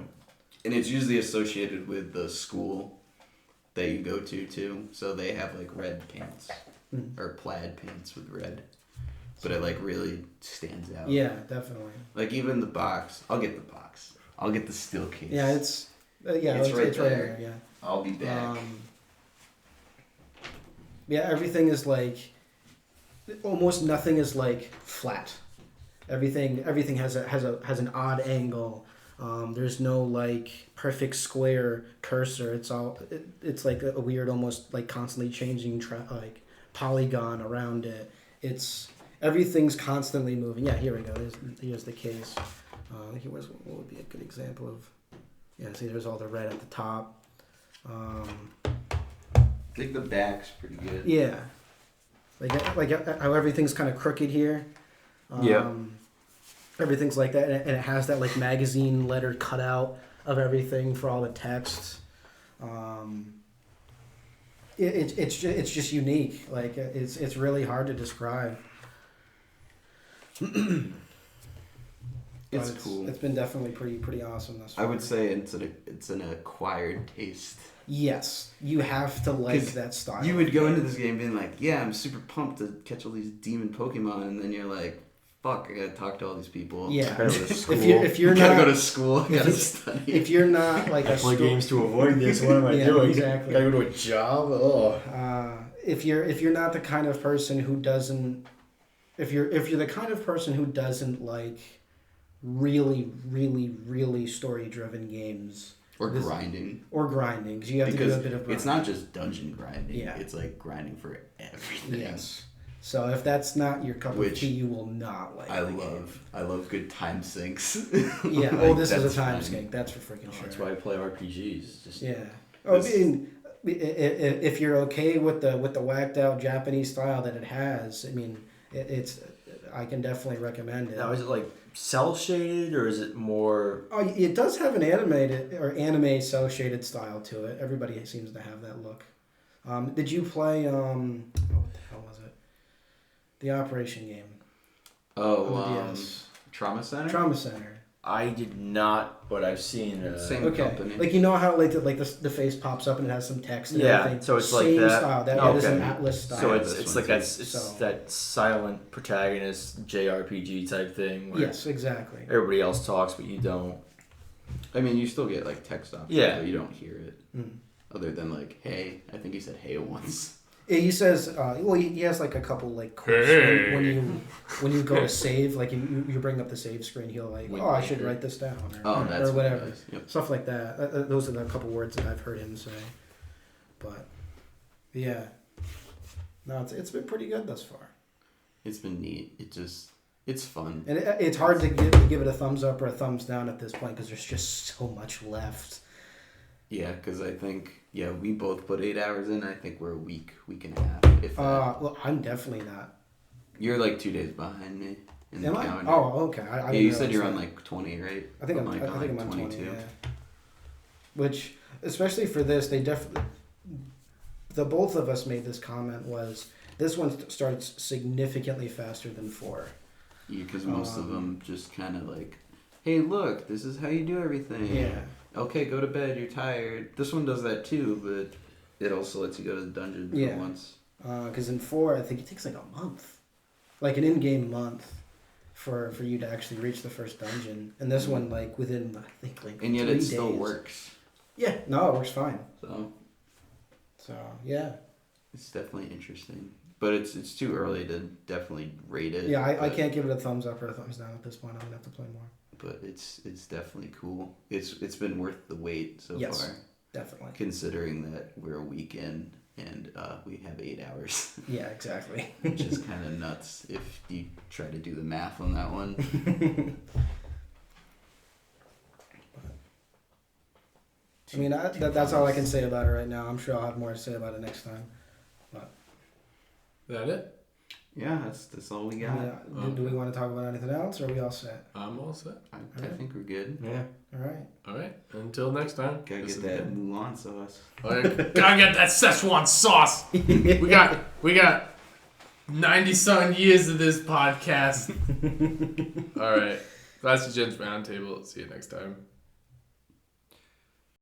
And it's usually associated with the school that you go to too. So they have like red pants or plaid pants with red. But it like really stands out. Yeah, definitely. Like even the box. I'll get the box. I'll get the steel case. Yeah, it's right there. Yeah. I'll be back. Yeah, everything is like almost nothing is like flat. Everything has an odd angle. There's no like perfect square cursor. It's like a weird, almost like constantly changing like polygon around it. Everything's constantly moving. Yeah, here we go. Here's the case. What would be a good example of? Yeah, see, there's all the red at the top. I think the back's pretty good. Yeah, like how everything's kind of crooked here. Everything's like that, and it has that like magazine letter cutout of everything for all the text. It's just unique. Like it's really hard to describe. It's cool. It's been definitely pretty awesome thus far. I would say it's an acquired taste. Yes, you have to like that style. You would go into this game being like, yeah, I'm super pumped to catch all these demon Pokemon, and then you're like, fuck, I gotta talk to all these people. Yeah. I gotta go to school. if you're gotta not, go to school, I gotta study. If you're not like I play games to avoid this. What am I doing? Exactly. Gotta go to a job. Oh. If you're not the kind of person who doesn't, if you're the kind of person who doesn't like really story driven games or grinding because you have to do a bit of grinding. It's not just dungeon grinding. Yeah. It's like grinding for everything. Yes. So if that's not your cup of tea, you will not like. I love good time sinks. Yeah. Like, this is a time sink. That's for freaking sure. That's why I play RPGs. Just yeah. I mean, if you're okay with the whacked out Japanese style that it has, I mean, I can definitely recommend it. Now, is it like cell shaded or is it more? Oh, it does have an animated or anime cell shaded style to it. Everybody seems to have that look. Did you play what the hell was it? The Operation game. Oh, Trauma Center. Trauma Center. I did not, but I've seen. Same company. Like you know how like the face pops up and it has some text. And yeah, everything? so it's same like that. Style. That is an Atlas style. So it's like that that silent protagonist JRPG type thing. Where yes, exactly. Everybody else talks, but you don't. I mean, you still get like text options. Yeah. But you don't hear it. Other than like, hey, I think he said hey once. Yeah, he says, he has like a couple like quotes when you go to save, like you bring up the save screen, he'll like, I should write this down, that's or whatever, yep. Stuff like that. Those are the couple words that I've heard him say. But yeah, no, it's been pretty good thus far. It's been neat. It's fun. And it's hard to give it a thumbs up or a thumbs down at this point because there's just so much left. Yeah, because I think, we both put 8 hours in. I think we're a week and a half. If well, I'm definitely not. You're like 2 days behind me in the calendar. Oh, okay. You said you're on like 20, right? I think I'm on 22. Yeah. Which, especially for this, the both of us made this comment was this one starts significantly faster than 4. Yeah, because most of them just kind of like, hey, look, this is how you do everything. Yeah. Okay, go to bed, you're tired. This one does that too, but it also lets you go to the dungeon for once. Because in 4, I think it takes like a month. Like an in-game month for you to actually reach the first dungeon. And this one, like, within, I think, like and yet 3 it days. still works. Yeah, no, it works fine. So, yeah. It's definitely interesting. But it's too early to definitely rate it. Yeah, I can't give it a thumbs up or a thumbs down at this point. I'm going to have to play more. But it's definitely cool. It's been worth the wait so far. Definitely. Considering that we're a week in and we have 8 hours. Yeah, exactly. Which is kind of nuts if you try to do the math on that one. I mean, that's all I can say about it right now. I'm sure I'll have more to say about it next time. But Is that it? Yeah, that's all we got. Yeah. Do we want to talk about anything else, or are we all set? I'm all set. I think we're good. Yeah. All right. All right. Until next time. Gotta This get has that been- Mulan sauce. Oh, yeah. Gotta get that Szechuan sauce. We got 90-some years of this podcast. All right. That's the Gents Roundtable. See you next time.